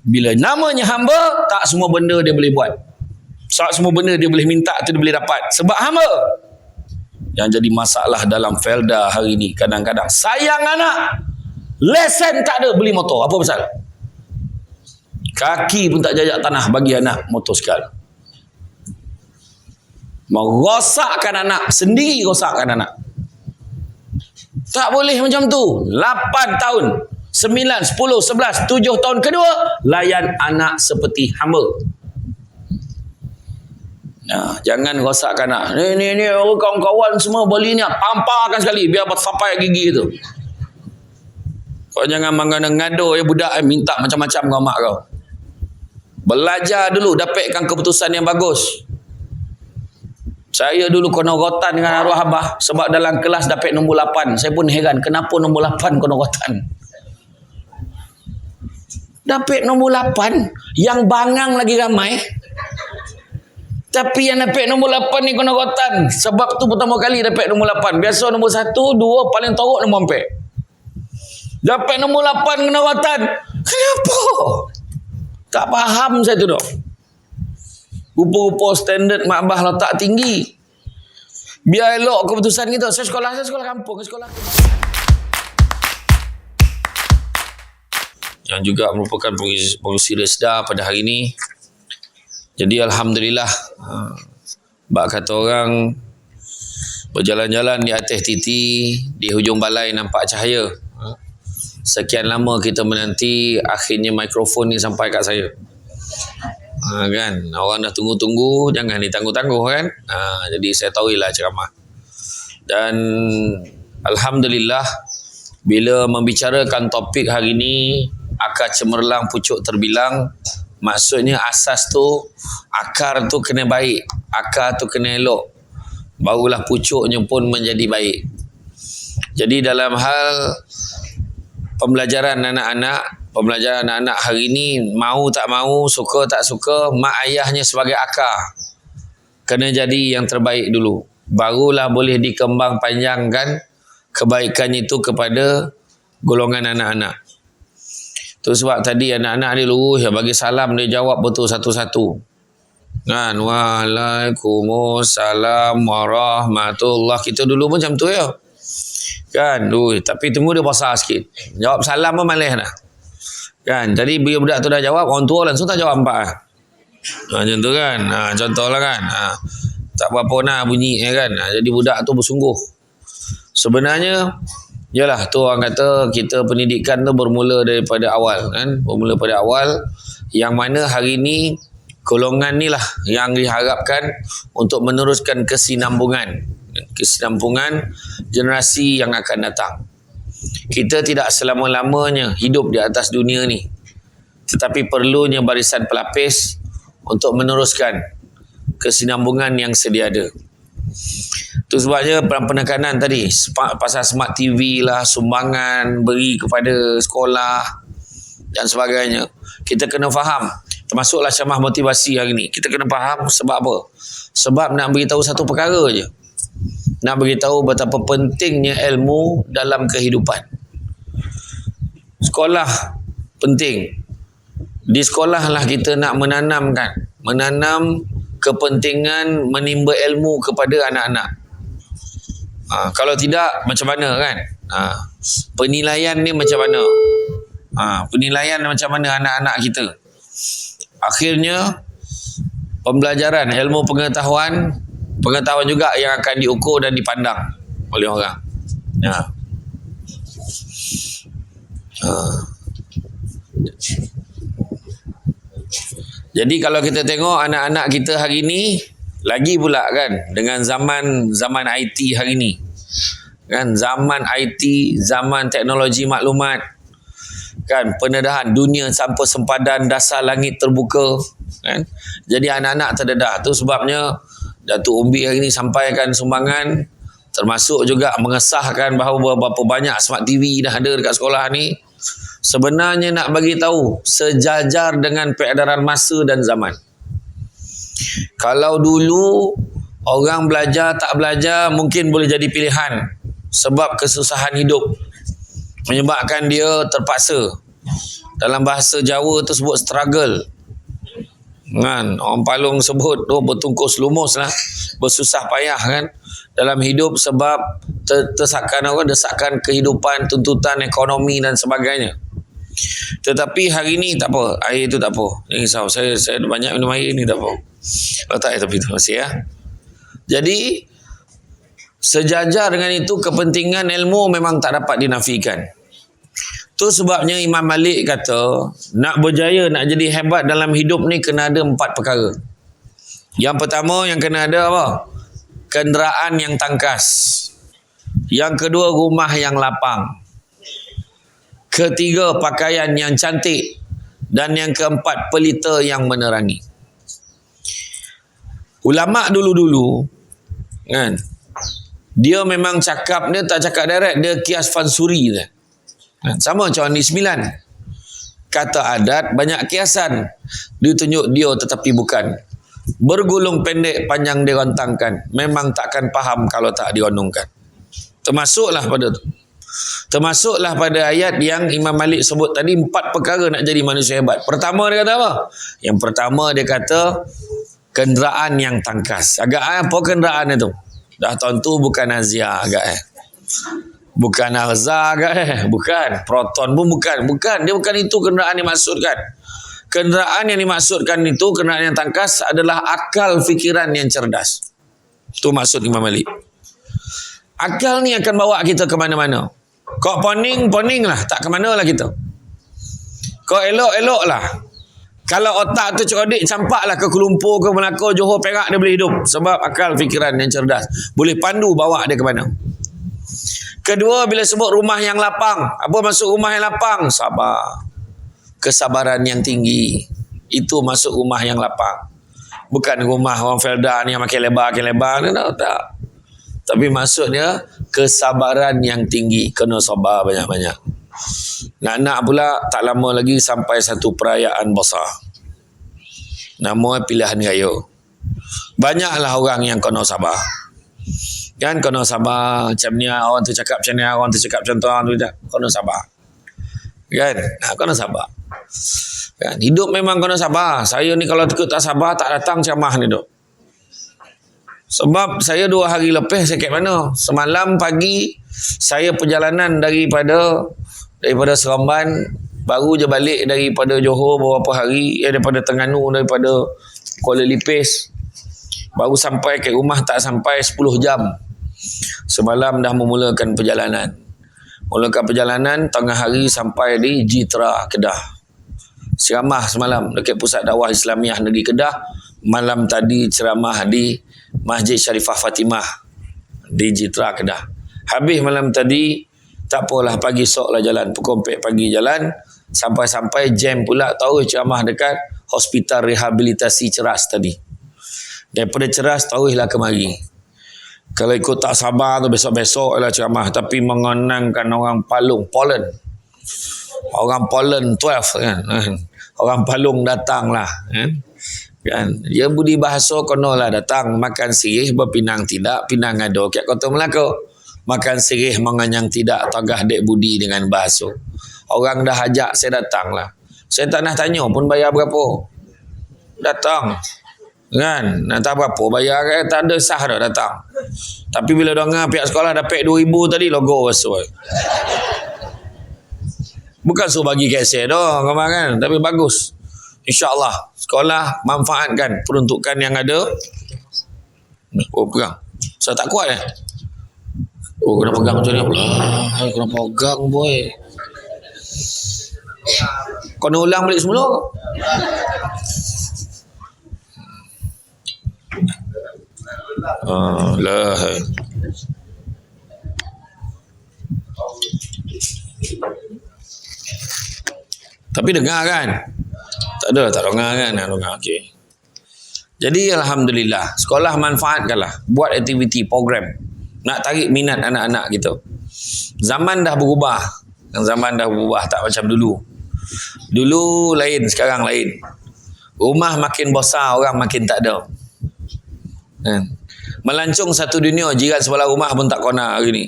Bila namanya hamba, tak semua benda dia boleh buat. Tak semua benda dia boleh minta tu dia boleh dapat. Sebab hamba. Yang jadi masalah dalam Felda hari ni, kadang-kadang sayang anak, lesen tak ada, beli motor. Apa pasal? Kaki pun tak jajak tanah bagi anak motosikal. Merosakkan anak, sendiri rosakkan anak. Tak boleh macam tu. 8 tahun, 9, 10, 11, 7 tahun kedua, layan anak seperti hamba. Nah, jangan rosakkan anak. Ni kawan-kawan semua beli ni, tampakkan sekali biar sampai gigi tu. Kau jangan mengada-ngado budak minta macam-macam kau mak kau. Belajar dulu, dapatkan keputusan yang bagus. Saya dulu konorotan dengan arwah abah sebab dalam kelas dapat nombor 8. Saya pun heran kenapa nombor 8 konorotan. Dapat nombor 8, yang bangang lagi ramai. Tapi yang dapat nombor 8 ni konorotan. Sebab tu pertama kali dapat nombor 8. Biasa nombor 1, 2, paling teruk nombor 4. Dapat nombor 8 konorotan. Kenapa? Tak faham saya tu dok. Rupa-rupa standard mak abah letak tinggi. Biar elok keputusan kita. Saya sekolah kampung, sekolah. Yang juga merupakan pengurusi Resda pada hari ini. Jadi alhamdulillah, bak kata orang, berjalan-jalan di atas titi, di hujung balai nampak cahaya. Sekian lama kita menanti, akhirnya mikrofon ni sampai kat saya. Kan, orang dah tunggu-tunggu, jangan ditangguh-tangguh kan. Jadi saya tahulah ceramah. Dan alhamdulillah, bila membicarakan topik hari ini, akar cemerlang pucuk terbilang, maksudnya asas tu, akar tu kena baik, akar tu kena elok, barulah pucuknya pun menjadi baik. Jadi dalam hal pembelajaran anak-anak hari ini, mau tak mau, suka tak suka, mak ayahnya sebagai akar kena jadi yang terbaik dulu, barulah boleh dikembang panjangkan kebaikan itu kepada golongan anak-anak. Tu sebab tadi anak-anak dia lurus, bagi salam dia jawab betul satu-satu. Kan, waalaikumsalam warahmatullah. Kita dulu pun macam tu ya. Kan, tapi tunggu dia besar sikit. Jawab salam pun malas dah. Kan, jadi bila budak tu dah jawab, orang tua langsung tak jawab 4. Macam tu kan. Contohlah kan. Tak berapa nak bunyi kan. Jadi budak tu bersungguh. Sebenarnya yalah, tu orang kata kita pendidikan tu bermula daripada awal kan, bermula pada awal, yang mana hari ni golongan ni lah yang diharapkan untuk meneruskan kesinambungan generasi yang akan datang. Kita tidak selama-lamanya hidup di atas dunia ni, tetapi perlunya barisan pelapis untuk meneruskan kesinambungan yang sedia ada. Itu sebabnya penekanan tadi pasal smart TV lah, sumbangan beri kepada sekolah dan sebagainya. Kita kena faham, termasuklah ceramah motivasi hari ni. Kita kena faham sebab apa? Sebab nak beritahu satu perkara je. Nak beritahu betapa pentingnya ilmu dalam kehidupan. Sekolah penting. Di sekolah lah kita nak menanam kepentingan menimba ilmu kepada anak-anak. Kalau tidak, macam mana kan? Penilaian ni macam mana? Penilaian macam mana anak-anak kita? Akhirnya, pembelajaran, ilmu pengetahuan juga yang akan diukur dan dipandang oleh orang. Jadi kalau kita tengok anak-anak kita hari ni, lagi pula kan dengan zaman IT hari ni, kan, zaman IT, zaman teknologi maklumat, kan, pendedahan dunia sampai sempadan dasar langit terbuka, kan. Jadi anak-anak terdedah. Tu sebabnya Datuk Umbi hari ni sampaikan sumbangan, termasuk juga mengesahkan bahawa berapa banyak smart TV dah ada dekat sekolah ni. Sebenarnya nak bagi tahu sejajar dengan peredaran masa dan zaman. Kalau dulu orang belajar tak belajar mungkin boleh jadi pilihan sebab kesusahan hidup menyebabkan dia terpaksa Dalam bahasa Jawa tu sebut struggle. Kan, orang Palung sebut bertungkus lumus lah, bersusah payah kan dalam hidup sebab desakan kehidupan, tuntutan ekonomi dan sebagainya. Tetapi hari ni tak apa, air tu tak apa. Jangan risau, saya banyak minum air ni, tak apa. Letak air tepi tu masih ya. Jadi sejajar dengan itu, kepentingan ilmu memang tak dapat dinafikan. Tu sebabnya Imam Malik kata, nak berjaya, nak jadi hebat dalam hidup ni kena ada 4 perkara. Yang pertama yang kena ada apa? Kenderaan yang tangkas. Yang kedua, rumah yang lapang. Ketiga, pakaian yang cantik. Dan yang keempat, pelita yang menerangi. Ulama dulu-dulu kan, dia memang cakap, dia tak cakap direct, dia kias fansuri je. Sama macam ni 9. Kata adat banyak kiasan. Dia tunjuk dia tetapi bukan. Bergulung pendek panjang dirontangkan. Memang takkan faham kalau tak direnungkan. Termasuklah pada tu. Termasuklah pada ayat yang Imam Malik sebut tadi, 4 perkara nak jadi manusia hebat. Pertama dia kata apa? Yang pertama dia kata kenderaan yang tangkas. Agak apa kenderaan itu? Dah tentu bukan Azia agak bukan Arza agak bukan. Proton pun bukan. Dia bukan itu kenderaan yang dimaksudkan. Kenderaan yang dimaksudkan itu, kenderaan yang tangkas adalah akal fikiran yang cerdas. Itu maksud Imam Malik. Akal ni akan bawa kita ke mana-mana. Kau poning lah, tak ke mana lah kita. Kau elok lah. Kalau otak tu cerdik, campaklah ke Kuala Lumpur, ke Melaka, Johor, Perak, dia boleh hidup. Sebab akal fikiran yang cerdas boleh pandu bawa dia ke mana. Kedua, bila sebut rumah yang lapang. Apa maksud rumah yang lapang? Sabar. Kesabaran yang tinggi. Itu masuk rumah yang lapang. Bukan rumah orang Felda ni yang makin lebar. Tak. Tapi maksudnya kesabaran yang tinggi. Kena sabar banyak-banyak. Nak pula tak lama lagi sampai satu perayaan besar. Nama pilihan raya. Banyaklah orang yang kena sabar. Kan kena sabar. Macam ni orang tu cakap macam ni, orang tu cakap macam tu, orang tu cakap. Kena sabar. Kan? Kena sabar. Kan? Hidup memang kena sabar. Saya ni kalau tak sabar, tak datang ceramah ni duk. Sebab saya 2 hari lepas saya kat mana? Semalam pagi saya perjalanan daripada Seremban, baru je balik daripada Johor beberapa hari, daripada Terengganu, daripada Kuala Lipis. Baru sampai ke rumah tak sampai 10 jam. Semalam dah memulakan perjalanan. Tengah hari sampai di Jitra, Kedah. Ceramah semalam dekat Pusat Dakwah Islamiah Negeri Kedah. Malam tadi ceramah di Masjid Syarifah Fatimah di Jitra, Kedah. Habis malam tadi, tak apalah, pagi esok lah jalan. Pukul 4 pagi jalan. Sampai-sampai jam pula, tahu ceramah dekat Hospital Rehabilitasi Ceras tadi. Daripada Ceras, tahulah kemari. Kalau ikut tak sabar tu besok-besok lah ceramah. Tapi mengenangkan orang Palung, Poland. Orang Poland 12 kan. Orang Palung datang lah. Kan? Dia budi bahasa konolah datang. Makan sirih berpinang tidak, pinang ngado kat Kota Melaka. Makan sirih menganyang tidak, tagah dek budi dengan bahasa. Orang dah ajak saya datang lah. Saya tak nak tanya pun bayar berapa. Datang. Kan? Nak tak berapa bayar kan? Tak ada sah dah datang. Tapi bila dengar pihak sekolah dapat 2,000 tadi, logo rasa. Bukan suruh bagi kasih dah kan? Tapi bagus. InsyaAllah sekolah manfaatkan peruntukan yang ada. Oh, pegang. Saya tak kuat Oh, kena pegang macam ni pula. Kena pegang boy. Kau nak ulang balik semula? Lah. Tapi dengar kan? Tak ada, tak dengar kan? Dengar, okey. Jadi alhamdulillah, sekolah manfaatkanlah, buat aktiviti, program. Nak tarik minat anak-anak kita. Zaman dah berubah. Zaman dah berubah, tak macam dulu. Dulu lain, sekarang lain. Rumah makin besar, orang makin tak ada. Melancung satu dunia, jiran sebelah rumah pun tak kena hari ni.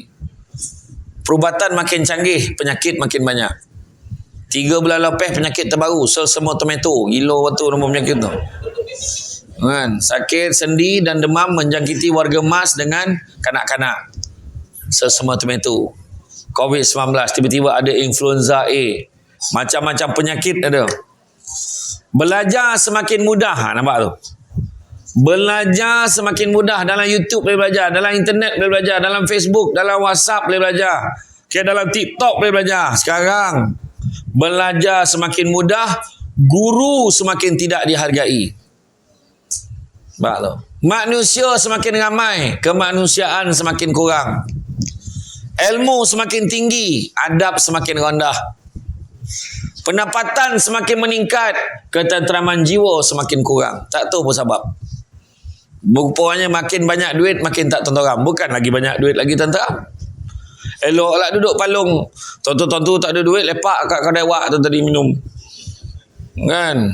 Perubatan makin canggih, penyakit makin banyak. 3 bulan lepas penyakit terbaru, selsema tomato. Gila waktu nombor penyakit tu. Kan? Sakit sendi dan demam menjangkiti warga emas dengan kanak-kanak. Selsema tomato. COVID-19, tiba-tiba ada influenza A. Macam-macam penyakit ada. Belajar semakin mudah. Nampak tu? Belajar semakin mudah. Dalam YouTube boleh belajar, dalam internet boleh belajar, dalam Facebook, dalam WhatsApp boleh belajar, dalam TikTok boleh belajar. Sekarang belajar semakin mudah, guru semakin tidak dihargai. Nampak tu? Manusia semakin ramai, kemanusiaan semakin kurang. Ilmu semakin tinggi, adab semakin rendah. Pendapatan semakin meningkat, ketenteraman jiwa semakin kurang. Tak tahu apa sebab. Rupanya makin banyak duit, makin tak tenteram. Bukan lagi banyak duit, lagi tenteram. Eloklah duduk palung. Tonton-tonton tak ada duit, lepak kat kedai wak tu tadi minum. Kan?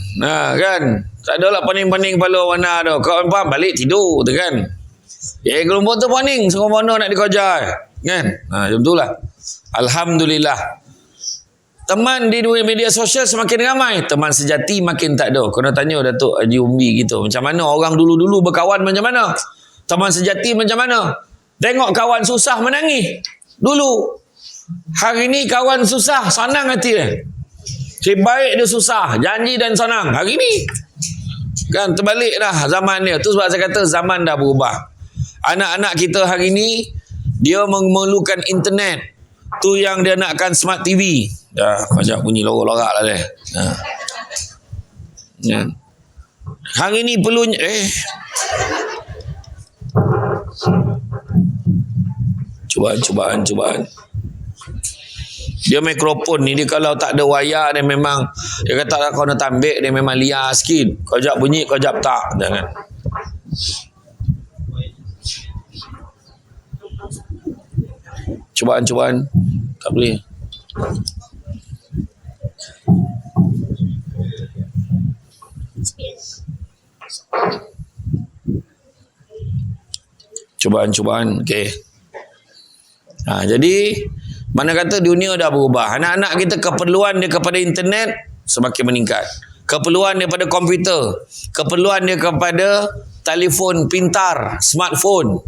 Kan? Tak adalah paning-paning kepala mana tu. Kau faham, balik tidur tu kan. Kelompok tu paning, semua mana nak dikejar. Kan? Macam tu lah. Alhamdulillah. Teman di media sosial semakin ramai, teman sejati makin tak ada. Kena tanya Datuk Haji Umbi gitu. Macam mana orang dulu-dulu berkawan macam mana? Teman sejati macam mana? Tengok kawan susah menangis. Dulu. Hari ni kawan susah, senang hati dia. Si baik dia susah, janji dan senang. Hari ni. Kan terbalik dah zaman dia. Tu sebab saya kata zaman dah berubah. Anak-anak kita hari ni, dia memerlukan internet. Tu yang dia nakkan smart TV. Dah banyak bunyi lorak-lorak lah dia. Ya. Hari ni perlu cubaan. Dia mikrofon ni, dia kalau tak ada wayar dia memang, dia kata kau nak tambik, dia memang liar sikit. Kau jap bunyi, kau jap tak. Jangan. Cubaan tak boleh. Cubaan. Okey. Jadi mana kata dunia dah berubah. Anak-anak kita keperluan dia kepada internet semakin meningkat. Keperluan dia pada komputer, keperluan dia kepada telefon pintar, smartphone.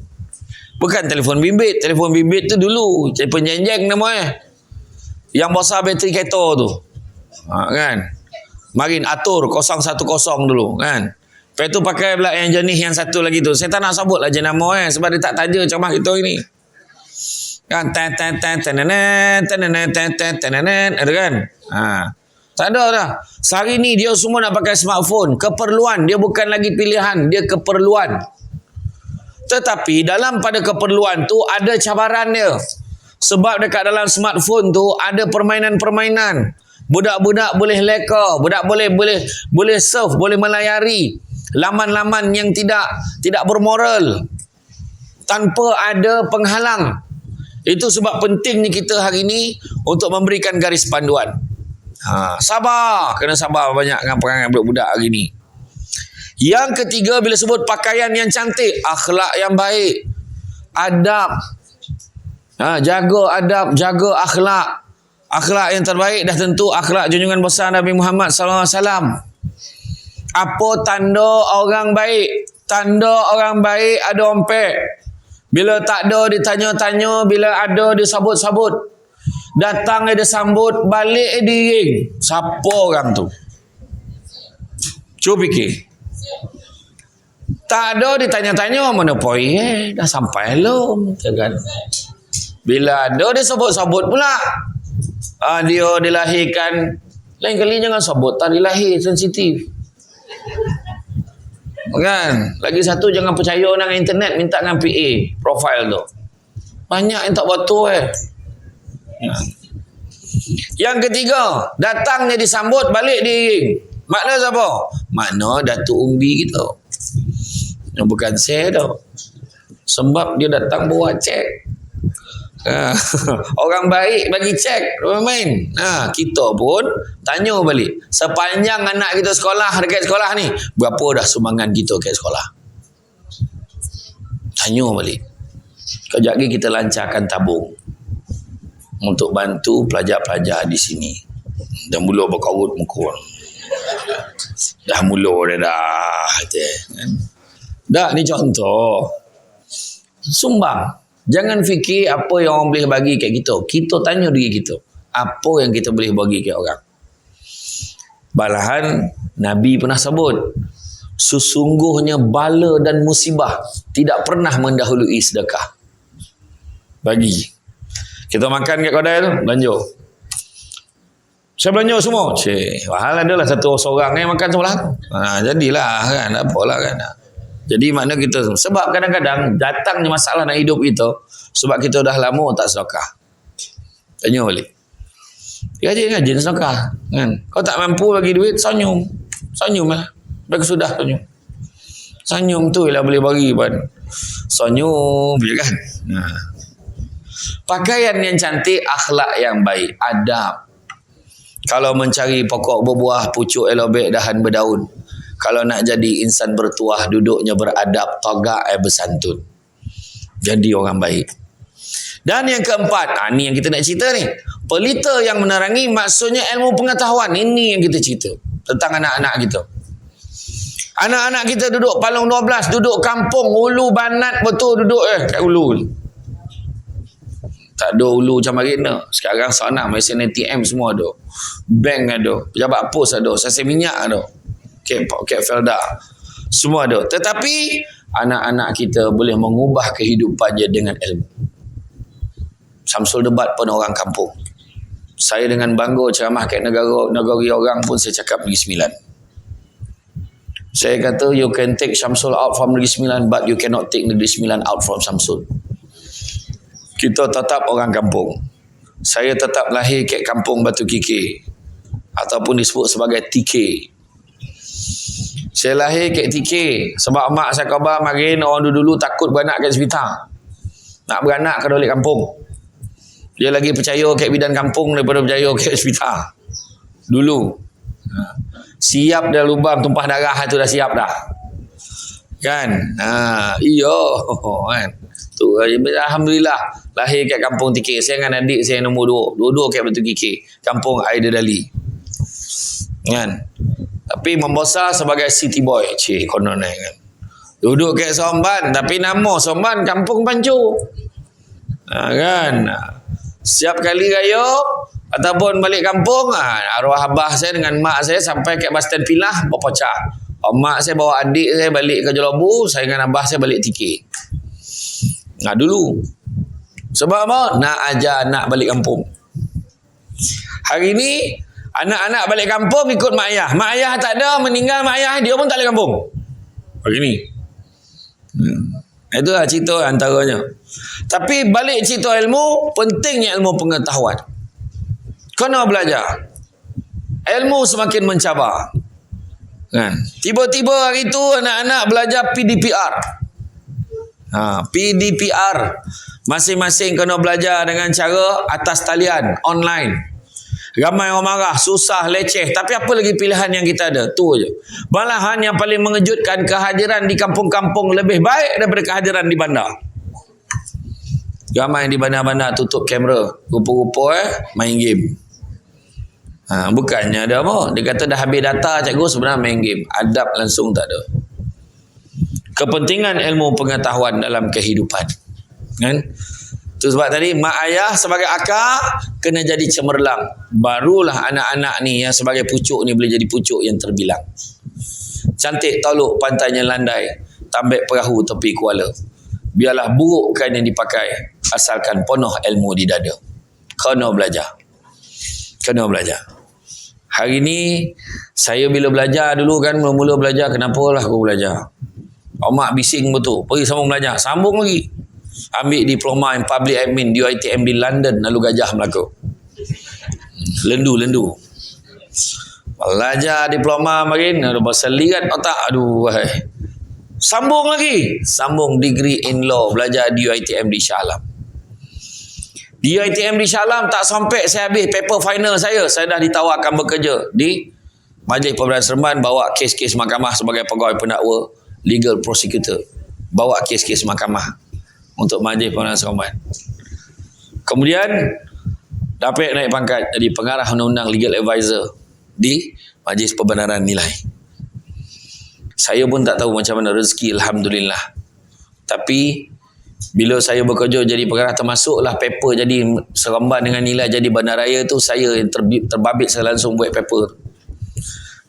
Bukan telefon bimbit. Telefon bimbit tu dulu telefon jenjeng nama yang besar bateri kereta tu. Kan? Marin atur 010 dulu kan. Lepas tu pakai pula yang jenis yang satu lagi tu. Saya tak nak sebut lah jenama sebab dia tak taja macam mana kita ini. Kan ada kan? Tak ada dah. Sehari ni dia semua nak pakai smartphone. Keperluan, dia bukan lagi pilihan, dia keperluan. Tetapi dalam pada keperluan tu ada cabaran dia. Sebab dekat dalam smartphone tu ada permainan-permainan. Budak-budak boleh leka, budak boleh surf, boleh melayari laman-laman yang tidak bermoral tanpa ada penghalang. Itu sebab pentingnya kita hari ini untuk memberikan garis panduan. Sabar, kena sabar banyak dengan perangai budak-budak hari ini. Yang ketiga, bila sebut pakaian yang cantik, akhlak yang baik, adab. Jaga adab, jaga akhlak. Akhlak yang terbaik dah tentu akhlak junjungan besar Nabi Muhammad SAW. Apa tanda orang baik? Tanda orang baik ada ompek. Bila tak ada ditanya-tanya, bila ada disabut-sabut. Datang dia sambut, balik dia ring. Siapa orang tu? Cuba fikir. Tak ada ditanya-tanya, mana poin dah sampai belum? Kan? Bila ada dia sebut-sebut pula. Dia dilahirkan. Lain kali jangan sebut tak dilahir, sensitif. Kan? Lagi satu, jangan percaya dengan internet, minta dengan PA profile tu. Banyak yang tak betul Yang ketiga, datangnya disambut, balik diiring. Makna siapa? Makna Datuk Umbi kita. Yang bukan saya tau. Sebab dia datang bawa cek. Orang baik bagi cek, main. Kita pun tanya balik. Sepanjang anak kita sekolah, dekat sekolah ni, berapa dah sumbangan kita ke sekolah? Tanya balik. Kejap lagi kita lancarkan tabung untuk bantu pelajar-pelajar di sini. Dah mula berkarut muka. Dah mula dah. Kan? Dah, ni contoh. Sumbang. Jangan fikir apa yang orang boleh bagi kat kita. Kita tanya diri kita. Apa yang kita boleh bagi kat orang. Balahan Nabi pernah sebut. Sesungguhnya bala dan musibah tidak pernah mendahului sedekah. Bagi. Kita makan kat kedai tu, belanja. Saya belanja semua. Mahal adalah satu seorang yang makan sebelah. Jadilah kan. Apalah kan. Jadi makna kita. Sebab kadang-kadang datangnya masalah dalam hidup kita. Sebab kita dah lama tak sedekah. Tanya balik. Rajin sedekah. Kan? Kau tak mampu bagi duit, senyum. Senyum lah. Dah sudah senyum. Senyum tu ialah boleh bagi pun. Senyum je kan. Pakaian yang cantik, akhlak yang baik, adab. Kalau mencari pokok berbuah, pucuk elobek, dahan berdaun. Kalau nak jadi insan bertuah, duduknya beradab, tagak bersantun. Jadi orang baik. Dan yang keempat, ni yang kita nak cerita ni. Pelita yang menerangi maksudnya ilmu pengetahuan. Ini yang kita cerita tentang anak-anak kita. Anak-anak kita duduk Palung 12, duduk kampung, Ulu Banat betul duduk kat Ulu. Tak ada Ulu macam Marina. Sekarang sana mesin ATM semua ada. Bank ada. Pejabat pos ada. Sasi minyak ada. Kek Felda. Semua ada. Tetapi anak-anak kita boleh mengubah kehidupannya dengan ilmu. Samsul Debat pun orang kampung. Saya dengan bangga ceramah kat negara orang pun saya cakap Negeri Sembilan. Saya kata you can take Syamsul out from Negeri Sembilan but you cannot take Negeri Sembilan out from Syamsul. Kita tetap orang kampung. Saya tetap lahir kat kampung Batu Kikir. Ataupun disebut sebagai TK. Saya lahir kat TK. Sebab mak saya khabar marin orang dulu takut beranak kat hospital. Nak beranak ke balik kampung. Dia lagi percaya kat bidan kampung daripada percaya kat hospital. Dulu. Siap dah lubang tumpah darah tu dah siap dah. Kan? Iya. Kan? Tu, alhamdulillah lahir kat kampung TK. Saya dengan adik saya nombor 2. Dua-dua kat Batu Kikir. Kampung Aidedali. Kan? Tapi membesar sebagai city boy. Konon kan. Duduk kat Somban. Tapi nama Somban Kampung Pancu. Kan? Setiap kali raya ataupun balik kampung, arwah abah saya dengan mak saya sampai kat bas stand Pilah berpecah. Mak saya bawa adik saya balik ke Jolobu, saya dengan abah saya balik TK. Dulu. Sebab apa? Nak ajar anak balik kampung. Hari ni anak-anak balik kampung ikut mak ayah. Mak ayah tak ada, meninggal mak ayah, dia pun tak balik kampung. Hari ni. Itulah cerita antaranya. Tapi balik cerita ilmu, pentingnya ilmu pengetahuan. Kena belajar. Ilmu semakin mencabar. Kan? Tiba-tiba hari tu anak-anak belajar PDPR. PDPR. Masing-masing kena belajar dengan cara atas talian, online. Ramai orang marah, susah, leceh. Tapi apa lagi pilihan yang kita ada? Tu je. Malahan yang paling mengejutkan, kehadiran di kampung-kampung lebih baik daripada kehadiran di bandar. Ramai di bandar-bandar tutup kamera. Rupa-rupa main game. Bukannya ada apa. Dia kata dah habis data cikgu, sebenarnya main game. Adab langsung tak ada. Kepentingan ilmu pengetahuan dalam kehidupan. Kan? Itu sebab tadi mak ayah sebagai akar kena jadi cemerlang. Barulah anak-anak ni yang sebagai pucuk ni boleh jadi pucuk yang terbilang. Cantik tolok pantainya landai, tambek perahu tepi kuala. Biarlah buruk kain yang dipakai, asalkan penuh ilmu di dada. Kena belajar. Kena belajar. Hari ni saya bila belajar dulu kan, mula-mula belajar, kenapalah aku belajar. Mak bising betul. Pergi sambung belajar. Sambung lagi. Ambil diploma in public admin di UiTM di London, lalu Gajah, Melaka. Lendu. Belajar diploma makin, ada pasal lirat otak. Aduh, wahai. Sambung lagi. Sambung degree in law, belajar di UiTM di Shah Alam. Di UiTM di Shah Alam tak sampai saya habis paper final saya dah ditawarkan bekerja di Majlis Perbendaharaan Seremban, bawa kes-kes mahkamah sebagai pegawai pendakwa, legal prosecutor. Bawa kes-kes mahkamah untuk Majlis Perbendaharaan Seremban. Kemudian Dapat naik pangkat jadi pengarah undang-undang legal advisor di Majlis Pembenaran Nilai. Saya pun tak tahu macam mana rezeki, alhamdulillah. Tapi bila saya bekerja jadi pengarah, termasuklah paper jadi seremban dengan nilai jadi bandaraya tu, saya yang terbabit, saya langsung buat paper.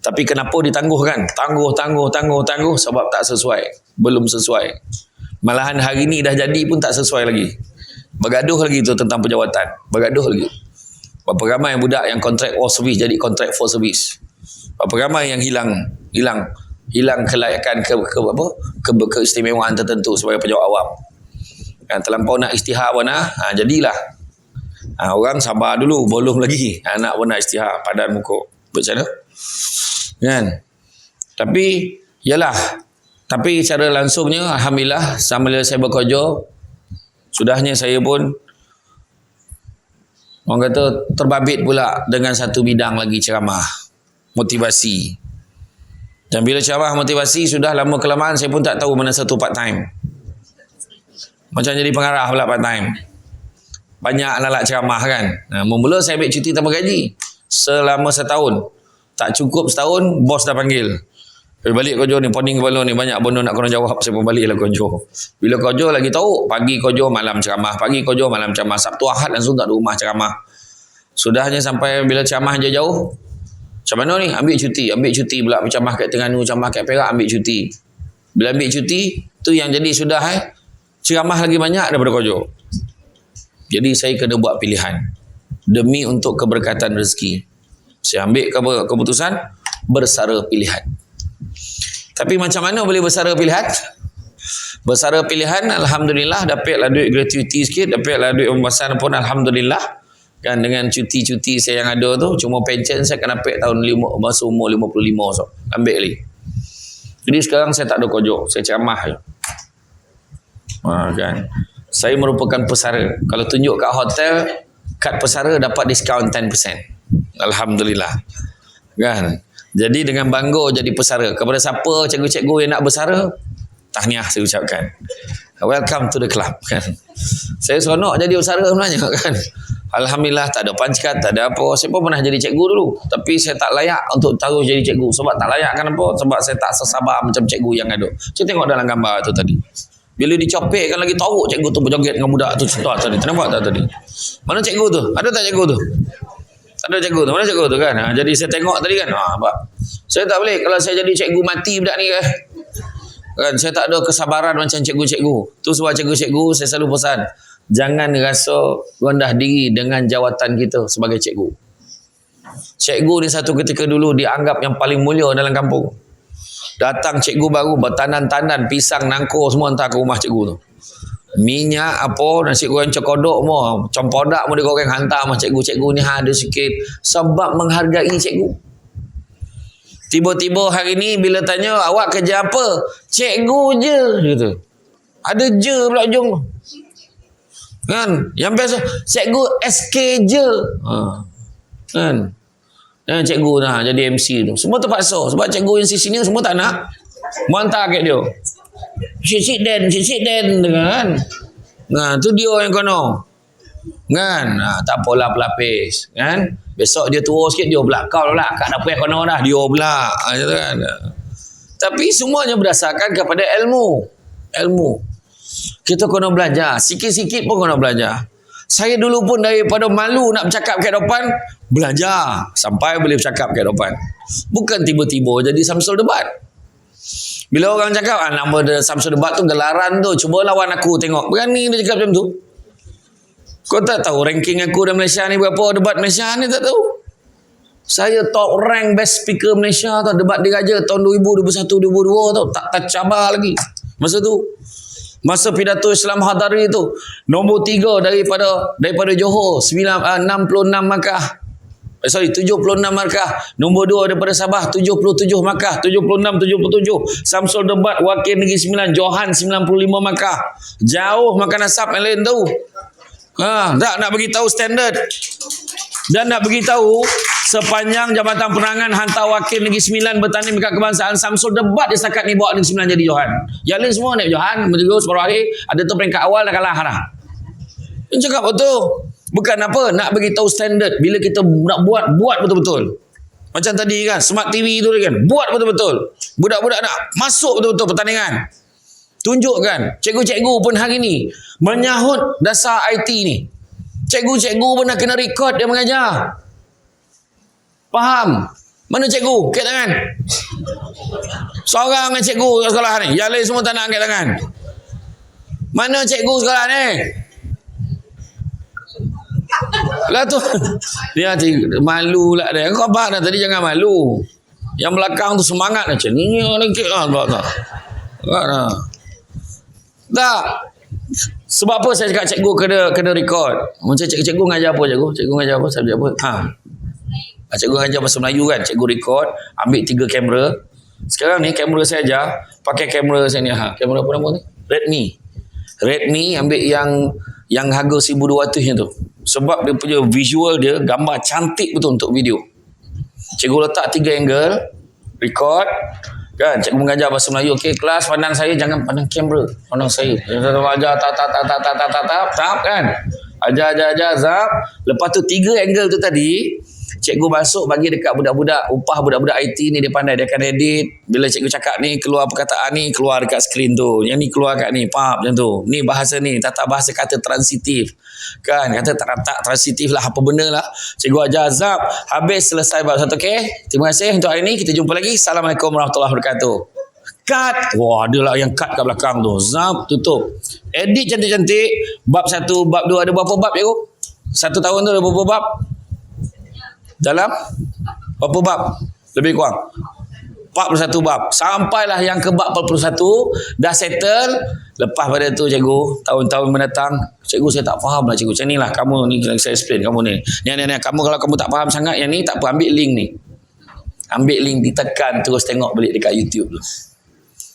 Tapi kenapa ditangguhkan? Tangguh sebab tak sesuai. Belum sesuai. Malahan hari ni dah jadi pun tak sesuai lagi. Bergaduh lagi tu tentang penjawatan. Bergaduh lagi. Berapa ramai budak yang contract for service jadi contract for service. Berapa ramai yang hilang kelayakan keistimewaan tertentu sebagai pejabat awam. Kan terlampau nak istihar pun jadilah. Orang sabar dulu, belum lagi. Nak pun nak istihar, padan muka. Macam mana? Kan? Tapi secara langsungnya alhamdulillah sambil saya bekerja, sudahnya saya pun orang kata terbabit pula dengan satu bidang lagi, ceramah motivasi. Dan bila ceramah motivasi sudah lama kelamaan saya pun tak tahu mana satu part time. Macam jadi pengarah pula part time. Banyak alat ceramah kan. Mula saya ambil cuti tanpa gaji selama setahun. Tak cukup setahun, bos dah panggil. Balik kerja ni, poning kepala ni, banyak benda nak korang jawab, saya pun baliklah kerja. Bila kerja lagi tahu, pagi kerja, malam ceramah. Pagi kerja, malam ceramah. Sabtu Ahad langsung tak ada rumah ceramah. Sudahnya sampai bila ceramah je jauh, macam mana ni? Ambil cuti pula. Ceramah kat Terengganu, ceramah kat Perak, ambil cuti. Bila ambil cuti, tu yang jadi sudah ceramah lagi banyak daripada kerja. Jadi saya kena buat pilihan. Demi untuk keberkatan rezeki, saya ambil keputusan bersara pilihan. Tapi macam mana boleh bersara pilihan? Bersara pilihan, alhamdulillah dapatlah duit gratuity sikit, dapatlah duit pembasahan pun alhamdulillah. Kan dengan cuti-cuti saya yang ada tu, cuma pension saya akan dapat tahun masa umur 55 so. Ambil lagi. Jadi sekarang saya tak ada kerja, saya ceramah je. Kan. Saya merupakan pesara. Kalau tunjuk kat hotel, kad pesara dapat diskaun 10%. Alhamdulillah. Kan? Jadi dengan bangga jadi pesara. Kepada siapa cikgu-cikgu yang nak bersara, tahniah saya ucapkan. Welcome to the club. Kan? Saya seronok jadi pesara sebenarnya kan. Alhamdulillah tak ada pancat, tak ada apa. Saya pun pernah jadi cikgu dulu, tapi saya tak layak untuk taruh jadi cikgu. Sebab tak layak kenapa? Sebab saya tak sesabar macam cikgu yang ada. Saya tengok dalam gambar tu tadi. Bila dicopek kan lagi tahu cikgu tu berjoget dengan budak tu tadi. Nampak tak tadi? Mana cikgu tu? Ada tak cikgu tu? Ada cikgu tu. Mana cikgu tu kan? Jadi saya tengok tadi kan. Saya tak boleh kalau saya jadi cikgu mati budak ni kan. Saya tak ada kesabaran macam cikgu-cikgu. Tu sebab cikgu-cikgu saya selalu pesan, jangan rasa rendah diri dengan jawatan kita sebagai cikgu. Cikgu ni satu ketika dulu dianggap yang paling mulia dalam kampung. Datang cikgu baru bertandan-tandan, pisang, nangkor semua hantar ke rumah cikgu tu. Minyak apa, nasi goreng cokodok semua, cempodak pun dia goreng hantar sama cikgu-cikgu ni ada sikit. Sebab menghargai cikgu. Tiba-tiba hari ni bila tanya awak kerja apa? Cikgu je gitu. Ada je pula ujung tu. Kan? Yang biasa cikgu SK je. Kan? Dan cikgu dah jadi MC tu. Semua terpaksa sebab cikgu yang sini semua tak nak. Hantar kat dia. Sit den kan. Tu dia yang kono. Kan? Tak apalah pelapis, kan? Besok dia tua sikit dia pula kau pula kat dapur kono dah dia pula. Gitu kan. Tapi semuanya berdasarkan kepada ilmu. Kita kena belajar. Sikit-sikit pun kena belajar. Saya dulu pun daripada malu nak bercakap kat depan, belajar sampai boleh bercakap kat depan. Bukan tiba-tiba jadi Samsul Debat. Bila orang cakap, nama dia Samsul Debat tu gelaran tu, cuba lawan aku tengok. Berani dia cakap macam tu. Kau tak tahu ranking aku dalam Malaysia ni berapa debat Malaysia ni, tak tahu. Saya top rank best speaker Malaysia tau, debat diraja tahun 2021, 2022 tau. Tak tercabar lagi. Masa tu. Masa pidato Islam Hadari tu nombor 3 daripada Johor 66 markah. 76 markah. Nombor 2 daripada Sabah 77 markah. 76 77. Samsul Debat Wakil Negeri Sembilan Johan 95 markah. Jauh makan asap yang lain tu. Tak nak bagi tahu standard. Dan nak bagi tahu sepanjang Jabatan Penerangan hantar Wakil Negeri Sembilan bertanding dekat kebangsaan, Samsul Debat dia setakat ni bawa Negeri Sembilan jadi Johan. Yang lain semua naik Johan, menurut separuh akhir, ada tu peringkat awal dah kalah dah. Dia cakap betul. Bukan apa, nak bagi tahu standard. Bila kita nak buat betul-betul. Macam tadi kan, Smart TV tu kan, buat betul-betul. Budak-budak nak masuk betul-betul pertandingan. Tunjukkan. Cikgu-cikgu pun hari ni menyahut dasar IT ni. Cikgu-cikgu pun nak kena record dia mengajar. Faham? Mana cikgu? Angkat tangan. Seorang dengan cikgu kat sekolah ni. Yang lain semua tak nak angkat tangan. Mana cikgu sekolah ni? Lah tu. Dia malu lah dia. Kau abang dah tadi jangan malu. Yang belakang tu semangat macam ni. Tak. Sebab apa saya cakap cikgu kena record? Macam cikgu ngajar apa cikgu? Cikgu ngajar apa? Subjek apa? Cikgu ngajar bahasa Melayu kan? Cikgu record, ambil 3 kamera. Sekarang ni kamera saya ajar, pakai kamera saya ni. Kamera apa nama ni? Redmi ambil yang harga 1,200 nya tu. Sebab dia punya visual dia, gambar cantik betul untuk video. Cikgu letak 3 angle, record. Kan, cikgu mengajar bahasa Melayu. Okey, kelas pandang saya, jangan pandang kamera. Pandang saya. Ajar, tap, kan. Ajar, zap. Lepas tu 3 angle tu tadi, cikgu masuk bagi dekat budak-budak. Upah budak-budak IT ni dia pandai. Dia akan edit. Bila cikgu cakap ni, keluar perkataan ni, keluar dekat skrin tu. Yang ni keluar kat ni, macam tu. Ni bahasa ni, tata bahasa kata transitif. Kan, kata tak transitif lah, apa benda lah. Cikgu ajar, zap. Habis selesai bab 1. Okey, terima kasih untuk hari ni. Kita jumpa lagi. Assalamualaikum warahmatullahi wabarakatuh. Cut. Wah, ada lah yang cut kat belakang tu. Zap, tutup. Edit cantik-cantik. Bab 1, bab 2. Ada berapa bab, cikgu? 1 tahun tu ada berapa bab? Dalam berapa bab? Lebih kurang 41 bab. Sampailah yang ke bab 41 dah settle. Lepas pada tu cikgu, tahun-tahun mendatang, cikgu saya tak faham lah cikgu. Macam ni lah, kamu ni saya explain kamu ni. Ni. Kamu kalau kamu tak faham sangat yang ni, tak apa, ambil link ni. Ambil link, ditekan, terus tengok balik dekat YouTube tu.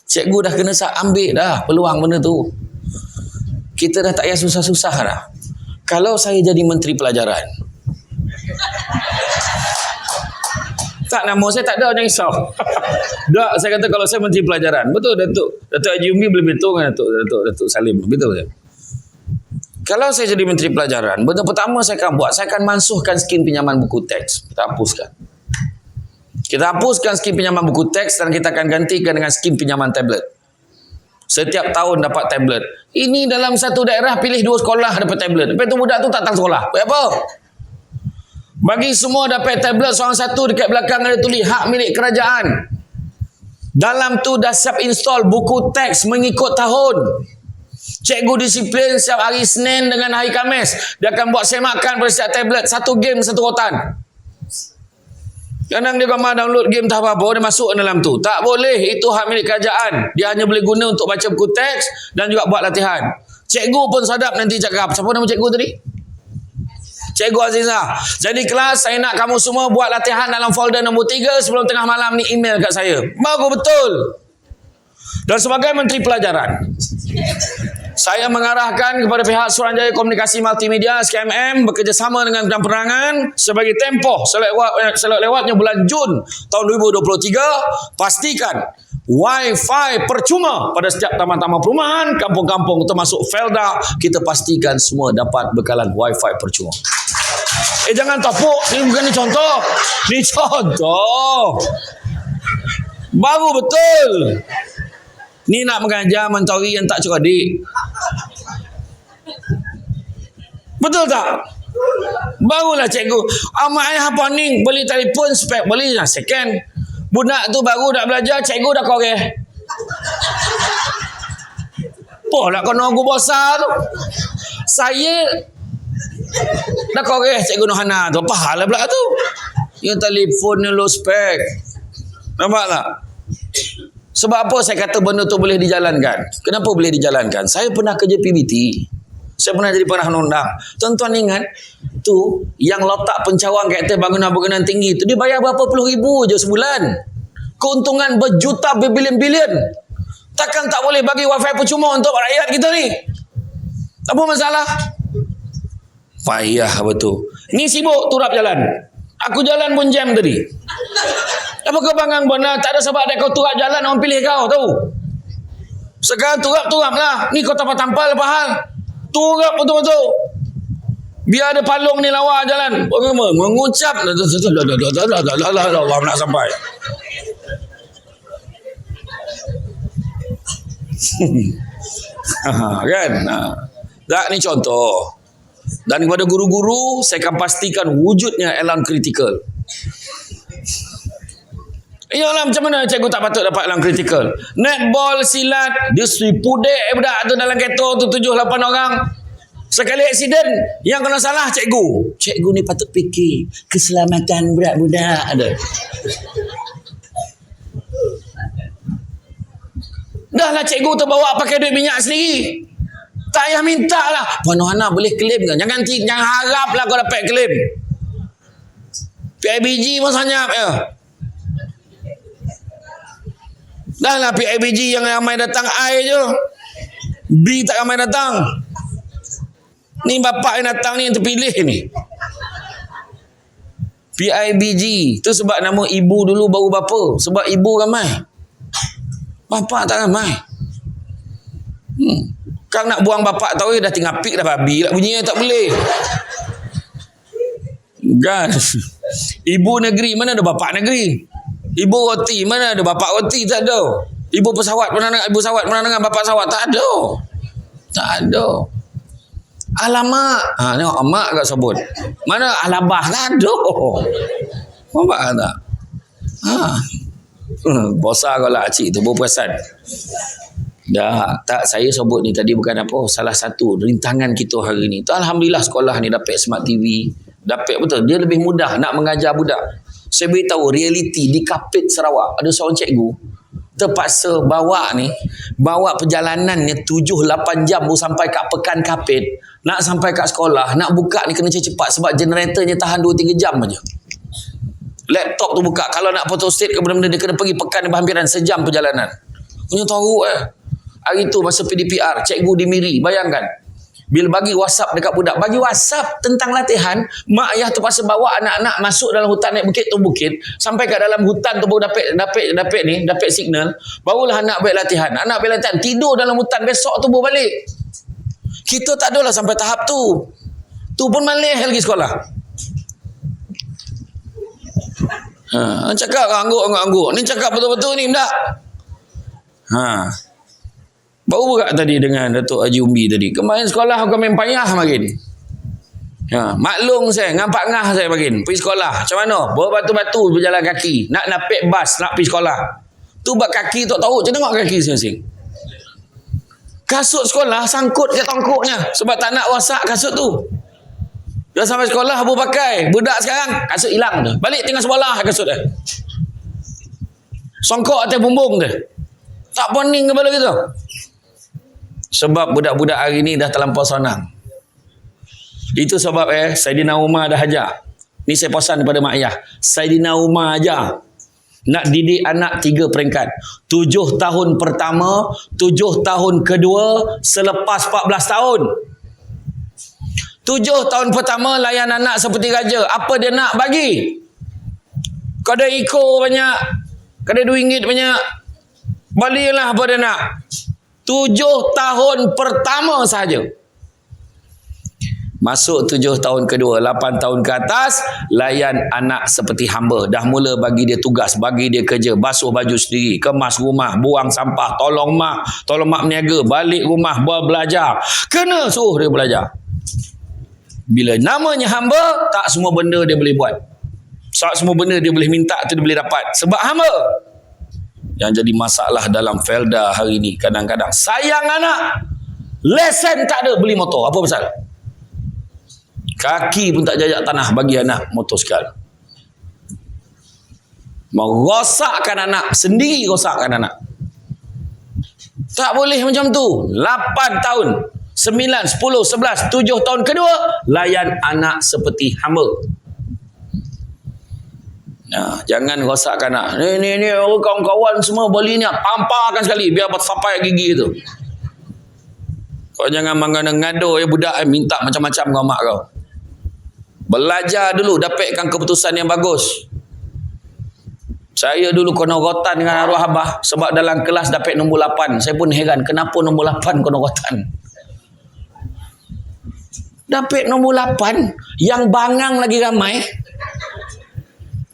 Cikgu dah kena ambil dah peluang benda tu. Kita dah tak payah susah-susah dah. Kalau saya jadi menteri pelajaran, tak, nama saya tak ada, jangan risau. Tak, saya kata kalau saya menteri pelajaran. Betul, Datuk Haji Ummi boleh beritahu dengan Datuk Salim. Betul. Kalau saya jadi menteri pelajaran, benda pertama saya akan buat, saya akan mansuhkan skim pinjaman buku teks. Kita hapuskan skim pinjaman buku teks dan kita akan gantikan dengan skim pinjaman tablet. Setiap tahun dapat tablet. Ini dalam satu daerah pilih 2 sekolah dapat tablet. Lepas tu budak tu tak datang sekolah. Apa? Bagi semua dapat tablet seorang satu, dekat belakang ada tulis hak milik kerajaan. Dalam tu dah siap install buku teks mengikut tahun. Cikgu disiplin setiap hari Senin dengan hari Khamis. Dia akan buat semakan pada setiap tablet. 1 game 1 rotan. Kadang dia gambar download game tak apa-apa, dia masuk dalam tu. Tak boleh, itu hak milik kerajaan. Dia hanya boleh guna untuk baca buku teks dan juga buat latihan. Cikgu pun sadap nanti cakap. Siapa nama cikgu tadi? Cikgu Azizah. Jadi kelas, saya nak kamu semua buat latihan dalam folder nombor 3 sebelum tengah malam ni email kat saya. Bagus betul. Dan sebagai Menteri Pelajaran, saya mengarahkan kepada pihak Suruhanjaya Komunikasi Multimedia SKMM bekerjasama dengan Bidang Penerangan sebagai tempoh selewat-lewatnya bulan Jun tahun 2023, pastikan Wi-Fi percuma pada setiap taman-taman perumahan, kampung-kampung termasuk Felda, kita pastikan semua dapat bekalan Wi-Fi percuma. Jangan topuk, ni bukan ni contoh. Ni contoh. Baru betul. Ni nak mengajar mentori yang tak cerdik. Betul tak? Barulah cikgu. Amat ayah apa ni? Beli telefon spek, beli lah second. Budak tu baru nak belajar, cikgu dah koreh. Poh nak kena aku besar tu. Saya dah koreh cikgu Nohana tu. Apa hal pula tu? Yang telefon ni low spek. Nampak tak? Sebab apa saya kata benda tu boleh dijalankan? Kenapa boleh dijalankan? Saya pernah kerja PBT. Saya pernah jadi pengarah undang. Tuan-tuan ingat, tu yang letak pencawang kata bangunan-bangunan tinggi tu, dia bayar berapa puluh ribu je sebulan. Keuntungan berjuta berbilion-bilion. Takkan tak boleh bagi wifi percuma untuk rakyat kita ni? Apa masalah? Payah betul. Ni sibuk turap jalan. Aku jalan pun jam tadi. Apa kau bangang benar? Tak ada sebab ada kau turap jalan, orang pilih kau tahu. Sekarang turap lah. Ni kau tampal-tampal apa hal? Turap betul-betul. Biar ada palung ni lawa jalan. Mengucap. Allah nak sampai. Kan? Tak, ni contoh. Dan kepada guru-guru, saya akan pastikan wujudnya elang kritikal. Yalah, macam mana cikgu tak patut dapat elang kritikal? Netball, silat, dia pudek budak tu dalam kereta tu 7-8 orang. Sekali aksiden, yang kena salah cikgu. Cikgu ni patut fikir keselamatan budak-budak ada. Dah lah cikgu terbawa pakai duit minyak sendiri. Tak payah minta lah. Puan Hana boleh claim ke? Jangan harap lah kau dapat claim. PIBG pun senyap ya. Dah lah PIBG yang ramai datang I je. B tak ramai datang. Ni bapak yang datang ni yang terpilih ni. PIBG. Tu sebab nama ibu dulu baru bapa. Sebab ibu ramai. Bapak tak ramai. Kalau nak buang bapak tahu dah tinggal pik dah babi lah bunyinya tak boleh. Kan? Ibu negeri mana ada bapak negeri? Ibu roti mana ada bapak roti? Tak ada. Ibu pesawat pernah dengan bapak pesawat? Tak ada. Tak ada. Alamak. Tengok mak kat sebut. Mana alabah? Tak ada. Nampak tak? Bosa kau lah cik tu berperasan. Dah, tak, saya sebut ni tadi bukan apa, salah satu rintangan kita hari ni. Tu alhamdulillah sekolah ni dapat smart TV, dapat betul. Dia lebih mudah nak mengajar budak. Saya beritahu realiti di Kapit Sarawak, ada seorang cikgu terpaksa bawa perjalanannya 7-8 jam baru sampai kat Pekan Kapit. Nak sampai kat sekolah, nak buka ni kena cepat sebab generatornya tahan 2-3 jam aja. Laptop tu buka, kalau nak photostat ke benda-benda dia kena pergi Pekan berhampiran sejam perjalanan. Punya tahu Hari tu masa PDPR, cikgu di Miri, bayangkan. Bila bagi WhatsApp dekat budak, bagi WhatsApp tentang latihan, mak ayah terpaksa bawa anak-anak masuk dalam hutan, naik bukit tu bukit, sampai kat dalam hutan tu baru dapat signal, barulah anak baik latihan. Anak baik latihan, tidur dalam hutan, besok tu baru balik. Kita tak adalah sampai tahap tu. Tu pun malih lagi sekolah. Cakap angguk-angguk. Ni cakap betul-betul ni tak? Baru berat tadi dengan Datuk Haji Umbi tadi. Kemarin sekolah aku main payah makin. Maklum saya, ngampak ngah saya makin. Pergi sekolah. Macam mana? Berbatu-batu berjalan kaki. Nak napik bas, nak pergi sekolah. Tu buat kaki tak tahu. Tengok kaki sing-sing. Kasut sekolah sangkut ke tongkuknya. Sebab tak nak rosak kasut tu. Dah sampai sekolah baru pakai. Budak sekarang, kasut hilang tu. Balik tinggal sebelah kasut dia. Songkok atas bumbung tu. Tak poning kepala kita. Sebab budak-budak hari ni dah terlampau senang. Itu sebab Saidina Umar dah ajar. Ni saya pesan kepada mak ayah. Saidina Umar ajar. Nak didik anak 3 peringkat. 7 tahun pertama, 7 tahun kedua, selepas 14 tahun. 7 tahun pertama layan anak seperti raja. Apa dia nak bagi? Kada iko banyak. Kada RM2 banyak. Balilah apa dia nak. 7 tahun pertama sahaja. Masuk 7 tahun kedua, 8 tahun ke atas, layan anak seperti hamba. Dah mula bagi dia tugas, bagi dia kerja, basuh baju sendiri, kemas rumah, buang sampah, tolong mak meniaga, balik rumah, belajar. Kena suruh dia belajar. Bila namanya hamba, tak semua benda dia boleh buat. Tak semua benda dia boleh minta, tu dia boleh dapat. Sebab hamba. Yang jadi masalah dalam Felda hari ni, kadang-kadang sayang anak, lesen tak ada, beli motor. Apa pasal? Kaki pun tak jajak tanah bagi anak motosikal. Merosakkan anak, sendiri rosakkan anak. Tak boleh macam tu. 8 tahun, 9, 10, 11, 7 tahun kedua, layan anak seperti hamba. Jangan rosakkan anak. Ni kawan-kawan semua beli ni, pamparkan sekali biar sampai gigi tu. Kau jangan ngado budak minta macam-macam kau mak kau. Belajar dulu, dapatkan keputusan yang bagus. Saya dulu kena rotan dengan arwah abah sebab dalam kelas dapat nombor 8. Saya pun heran kenapa nombor 8 kena rotan. Dapat nombor 8, yang bangang lagi ramai.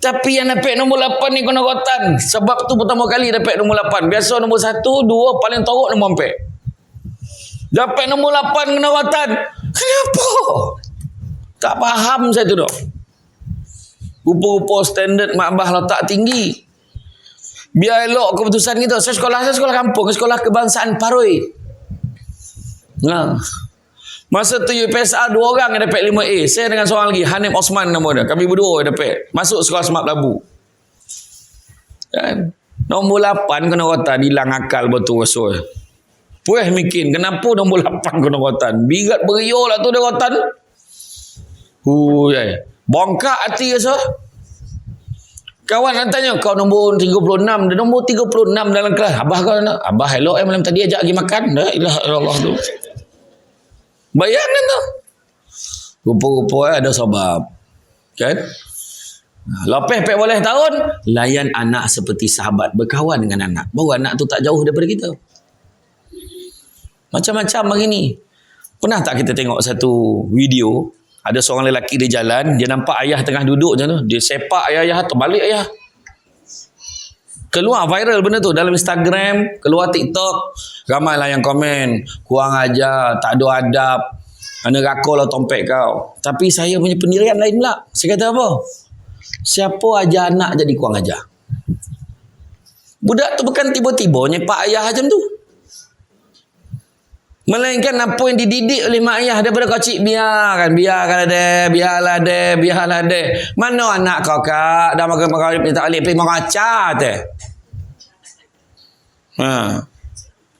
Tapi yang dapat nombor 8 ni kena rotan. Sebab tu pertama kali dapat nombor 8. Biasa nombor 1, 2, paling teruk nombor 4. Dapat nombor 8 kena rotan. Kenapa? Tak faham saya tu dok. Rupa-rupa standard mak abah letak tinggi. Biar elok keputusan kita. Saya sekolah kampung. Sekolah kebangsaan Paroi. Nah. Masa tu UPSR 2 orang yang dapat 5A. Saya dengan seorang lagi, Hanif Osman nama dia. Kami berdua yang dapat. Masuk sekolah Semak Labu. Kan? Nombor 8 kena rotan, hilang akal betul rasul. Puas mikir, kenapa nombor 8 kena rotan? Birat beriuk lah tu dia rotan. Bongkak hati rasul. Kawan nak tanya, kau nombor 36. Dia nombor 36 dalam kelas. Abah kau nak? Abah elok malam tadi ajak pergi makan. Dah ilah Allah tu. Bayangkan tu. Rupa-rupa ada sebab. Kan? Lepas 14 tahun, layan anak seperti sahabat. Berkawan dengan anak. Baru anak tu tak jauh daripada kita. Macam-macam hari ni. Pernah tak kita tengok satu video, ada seorang lelaki di jalan, dia nampak ayah tengah duduk macam tu. Dia sepak ayah, terbalik ayah. Keluar viral benda tu dalam Instagram, keluar TikTok. Ramailah yang komen, kurang ajar, tak ada adab, neraka lah tompek kau. Tapi saya punya pendirian lain pula. Saya kata apa? Siapa ajar anak jadi kurang ajar? Budak tu bukan tiba-tiba nyepak ayah macam tu. Melainkan apa yang dididik oleh mak ayah daripada kecil. Biarlah dia. Mana anak kau kak? Dah makan tak boleh pergi mengacar tu.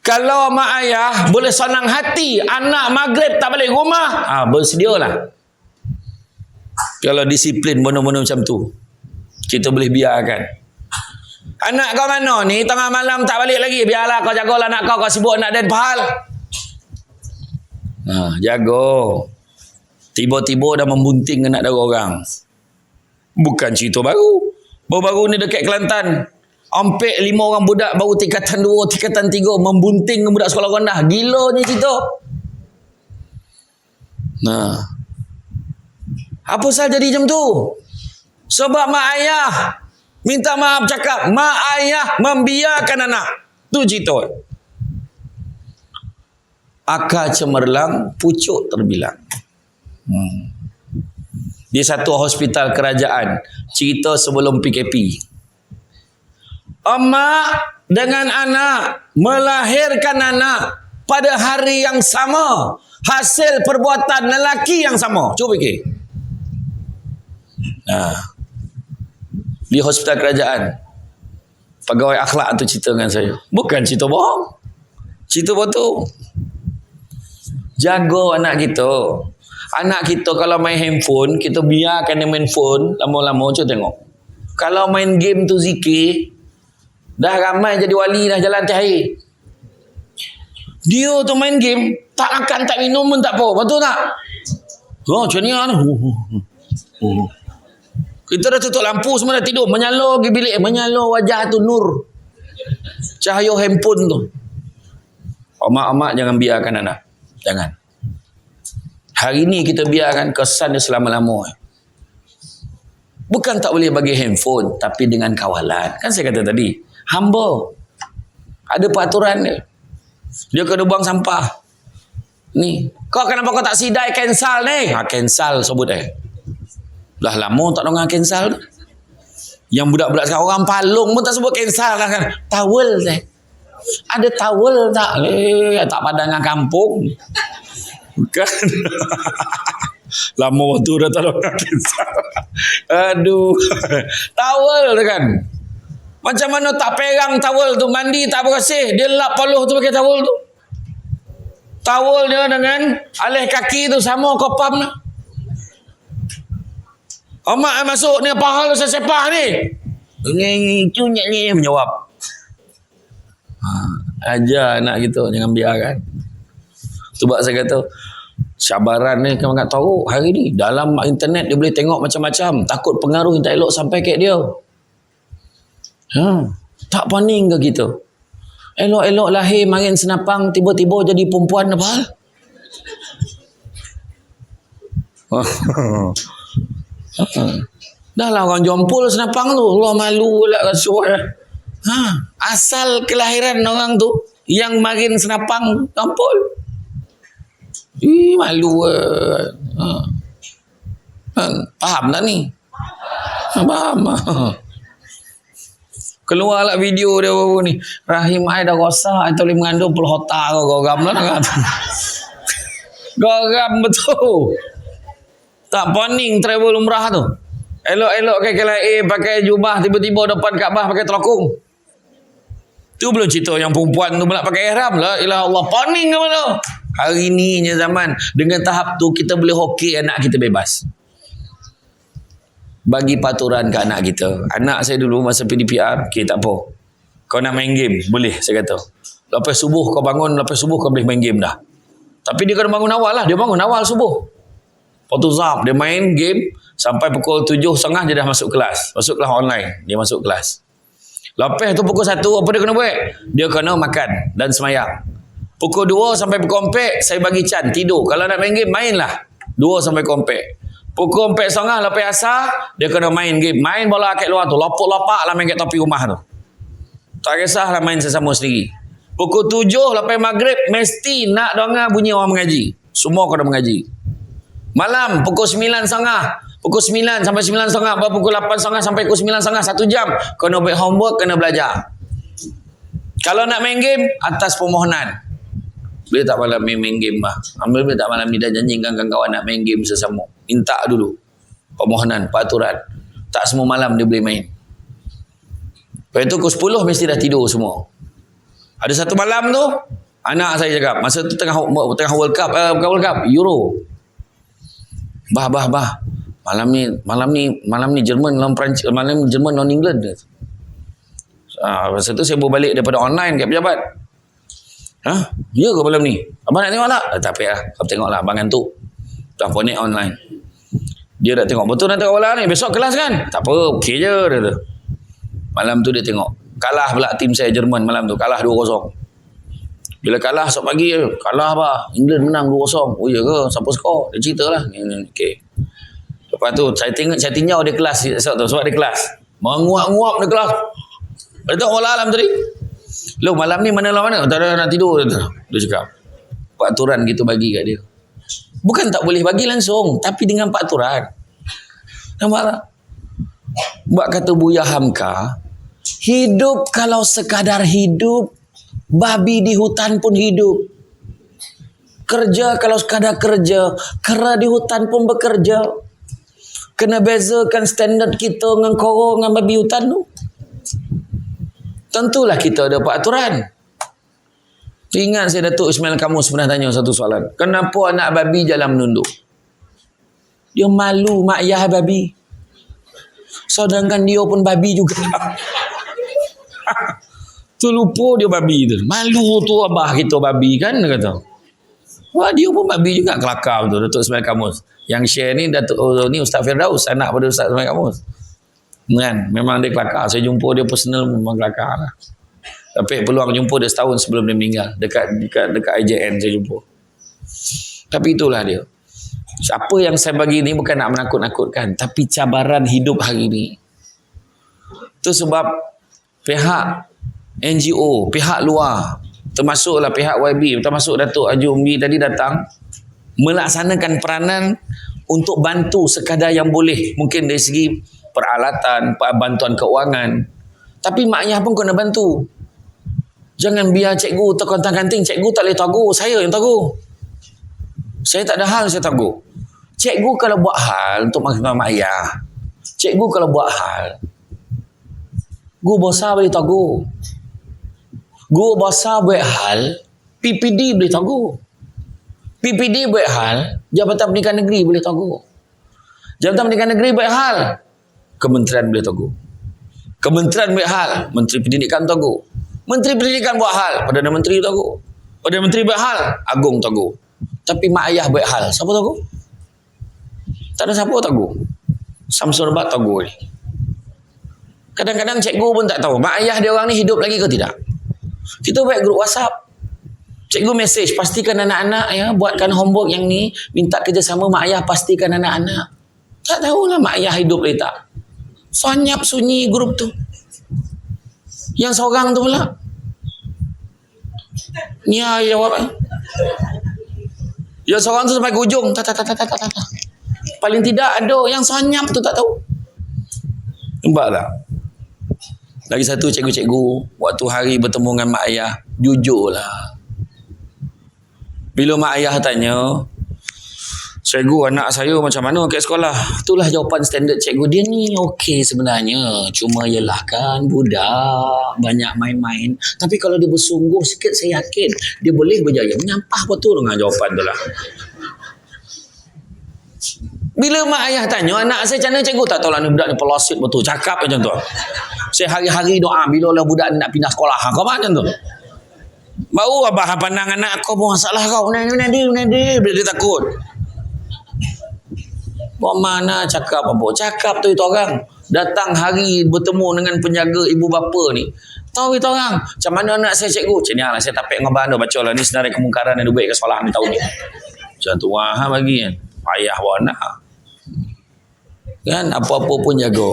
Kalau mak ayah boleh senang hati, anak maghrib tak balik rumah, bersedialah. Kalau disiplin benda-benda macam tu, kita boleh biarkan. Anak kau mana ni, tengah malam tak balik lagi, biarlah kau jagalah anak kau sibuk nak dan pahal. Jaga. Tiba-tiba dah membunting anak dara orang. Bukan cerita baru. Baru-baru ni dekat Kelantan, hampir 5 orang budak baru tingkatan 2, tingkatan 3 membunting budak sekolah rendah. Gilanya cerita. Apa sahaja jadi macam tu? Sebab mak ayah minta maaf cakap, mak ayah membiarkan anak. Tu cerita. Akar cemerlang, pucuk terbilang. Di satu hospital kerajaan, cerita sebelum PKP. Emak dengan anak melahirkan anak pada hari yang sama, hasil perbuatan lelaki yang sama. Cuba fikir. Di hospital kerajaan, pegawai akhlak tu cerita dengan saya. Bukan cerita bohong, cerita betul. Jaga anak kita. Anak kita kalau main handphone, kita biarkan dia main phone lama-lama. Cuba tengok. Kalau main game tu zikir, dah ramai jadi wali dah jalan terakhir. Dia tu main game, tak makan, tak minum pun tak apa. Betul tak? Macam ni kan? Kita dah tutup lampu, semua dah tidur. Menyala pergi bilik. Menyala wajah tu nur. Cahaya handphone tu. Mak-mak jangan biarkan anak. Jangan. Hari ni kita biarkan kesan dia selama-lama. Bukan tak boleh bagi handphone, tapi dengan kawalan. Kan saya kata tadi, hamba. Ada peraturan dia. Dia kena buang sampah. Ni, kau kenapa kau tak sidai cancel ni? Cancel sebut Dah lama tak dengar cancel. Yang budak-budak sekarang orang palung pun tak sebut cancel kan. Towel ada towel tak? Tak padan dengan kampung. Bukan. Lama waktu dah tak dengar cancel. Aduh. Towel kan. Macam mana tak perang towel tu, mandi tak bersih, dia lap peluh tu pakai towel tu. Towel dia dengan alih kaki tu sama kopam lah. Mak masuk ni apa hal saya sepah ni? Itu ni menjawab. Ajar anak kita, jangan biarkan. Sebab saya kata cabaran ni kamu tak tahu hari ni dalam internet dia boleh tengok macam-macam, takut pengaruh yang tak elok sampai kat dia. Tak paning ke kita? Elok-elok lahir main senapang, tiba-tiba jadi perempuan apa hal? Dah lah orang jompol senapang tu. Allah malu pula rasuah. Asal kelahiran orang tu yang makin senapang jompol. Malu. Faham tak ni? Faham. Keluarlah video dia baru ni. Rahim ai dah rosak atau boleh mengandung pelhota kau geram lah. Geram betul. Tak poning travel umrah tu. Elok-elok ke KLIA pakai jubah, tiba-tiba depan Kaabah pakai telokong. Tu belum cerita yang perempuan tu pula pakai ihram lah. Ilah Allah, poning ke mana? Hari ni zaman dengan tahap tu kita boleh hoki anak kita bebas. Bagi paturan ke anak kita. Anak saya dulu masa PDPR, okay, tak apa. Kau nak main game, boleh saya kata. Lepas subuh kau bangun, lepas subuh kau boleh main game dah. Tapi dia kena bangun awal lah. Dia bangun awal subuh. Lepas tu zap, dia main game sampai pukul 7.30 dia dah masuk kelas. Masuk kelas online. Dia masuk kelas. Lepas tu pukul 1, apa dia kena buat? Dia kena makan dan semayang. Pukul 2 sampai pukul 4, saya bagi Chan tidur. Kalau nak main game, mainlah. 2 sampai pukul 4. Pukul 4.30 lepas asar, dia kena main game. Main bola kat luar tu. Lopak-lopak lah main kat topi rumah tu. Tak kisahlah main sesama sendiri. Pukul 7 lepas maghrib, mesti nak dengar bunyi orang mengaji. Semua kena mengaji. Malam, pukul 9.30. Pukul 9 sampai 9.30. Pukul 8.30 sampai pukul 9.30. 1 jam. Kena buat homework, kena belajar. Kalau nak main game, atas permohonan. Boleh tak malam main game lah. Boleh tak malam ni dah janji dengan kawan-kawan nak main game sesama. Minta dulu permohonan, peraturan. Tak semua malam dia boleh main. Lepas itu pukul 10 mesti dah tidur semua. Ada satu malam tu, anak saya cakap, masa tu tengah World Cup, bukan World Cup, Euro. Bah. Malam ni Jerman lawan Perancis, malam ni Jerman lawan England. Masa tu saya baru balik daripada online kat pejabat. Ya ke malam ni? Abang nak tengok tak? Tak payah. Abang tengok lah. Abang ngantuk. Tak connect online. Dia dah tengok. Betul nak tengok bola ni? Besok kelas kan? Tak apa. Okey je. Dia tu. Malam tu dia tengok. Kalah pula tim saya Jerman malam tu. Kalah 2-0. Bila kalah esok pagi. Kalah apa? England menang 2-0. Oh iya ke? Siapa skor? Dia cerita lah. Okey. Lepas tu saya tinjau dia kelas esok tu. Sebab dia kelas. Menguap-nguap dia kelas. Dia tengok bola alam tadi. Loh malam ni mana lah mana? Tak ada nak tidur. Dia cakap. Peraturan kita bagi kat dia. Bukan tak boleh bagi langsung. Tapi dengan peraturan. Nampak tak? Buat kata Buya Hamka. Hidup kalau sekadar hidup. Babi di hutan pun hidup. Kerja kalau sekadar kerja. Kera di hutan pun bekerja. Kena bezakan standard kita dengan korang dengan babi hutan tu. Tentulah kita ada peraturan. Ingat saya Datuk Ismail Kamus pernah tanya satu soalan. Kenapa anak babi jalan menunduk? Dia malu mak ayah babi. Sedangkan dia pun babi juga. Tu lupa dia babi tu. Malu tu abah kita babi kan dia kata. Wah dia pun babi juga, kelakar tu Datuk Ismail Kamus. Yang share ni ni Ustaz Firdaus, anak pada Ustaz Ismail Kamus. Kan? Memang dia kelakar. Saya jumpa dia personal memang kelakar lah. Tapi peluang jumpa dia setahun sebelum dia meninggal. Dekat IJN saya jumpa. Tapi itulah dia. Apa yang saya bagi ni bukan nak menakut-nakutkan. Tapi cabaran hidup hari ni. Itu sebab pihak NGO, pihak luar, termasuklah pihak YB, termasuk Datuk Haji Umbi tadi datang, melaksanakan peranan untuk bantu sekadar yang boleh. Mungkin dari segi peralatan, bantuan keuangan. Tapi mak ayah pun kena bantu. Jangan biar cikgu terkontang-kanting. Cikgu tak boleh tagur. Saya yang tagur. Saya tak ada hal saya tagur. Cikgu kalau buat hal untuk mak ayah. Cikgu kalau buat hal. Guru besar boleh tagur. Guru besar buat hal. PPD boleh tagur. PPD buat hal. Jabatan Pendidikan Negeri boleh tagur. Jabatan Pendidikan Negeri buat hal. Kementerian boleh tagur. Kementerian buat hal. Menteri Pendidikan tagur. Menteri Pendidikan buat hal. Perdana Menteri tagur. Perdana Menteri buat hal. Agung tagur. Tapi mak ayah buat hal. Siapa tagur? Tak ada siapa tagur. Samsul Bat tagur ni. Kadang-kadang cikgu pun tak tahu. Mak ayah dia orang ni hidup lagi ke tidak? Kita buat grup WhatsApp. Cikgu mesej, pastikan anak-anak ya, buatkan homework yang ni, minta kerjasama mak ayah, pastikan anak-anak. Tak tahulah mak ayah hidup le tak. Senyap sunyi grup tu. Yang seorang tu pula, ni ayah jawab. Yang seorang tu sampai ke ujung, tak. Paling tidak ada yang senyap tu tak tahu. Nampak tak? Lagi satu cikgu-cikgu, waktu hari bertemu dengan mak ayah, jujurlah. Bila mak ayah tanya, cikgu anak saya macam mana kat sekolah? Itulah jawapan standard cikgu. Dia ni okey sebenarnya. Cuma yelah kan budak, banyak main-main. Tapi kalau dia bersungguh sikit, saya yakin dia boleh berjaya. Menyampah betul dengan jawapan tu lah. Bila mak ayah tanya, anak saya macam mana cikgu? Tak tahu lah ni budak ni pelosit betul. Cakap macam tu. Saya hari-hari doa, bila lah budak ni nak pindah sekolah. Kau macam tu. Baru abah pandang anak kau pun masalah kau. Dia takut. Buat mana cakap apa? Cakap tu itu orang. Datang hari bertemu dengan penjaga ibu bapa ni. Tahu itu orang. Macam mana anak saya cikgu? Macam ni lah saya tapik dengan abang tu. Baca lah ni senarai kemungkaran yang duit ke sekolah ni tahun ni. Macam tu wah bagi kan. Payah buat anak. Kan apa-apa pun jaga.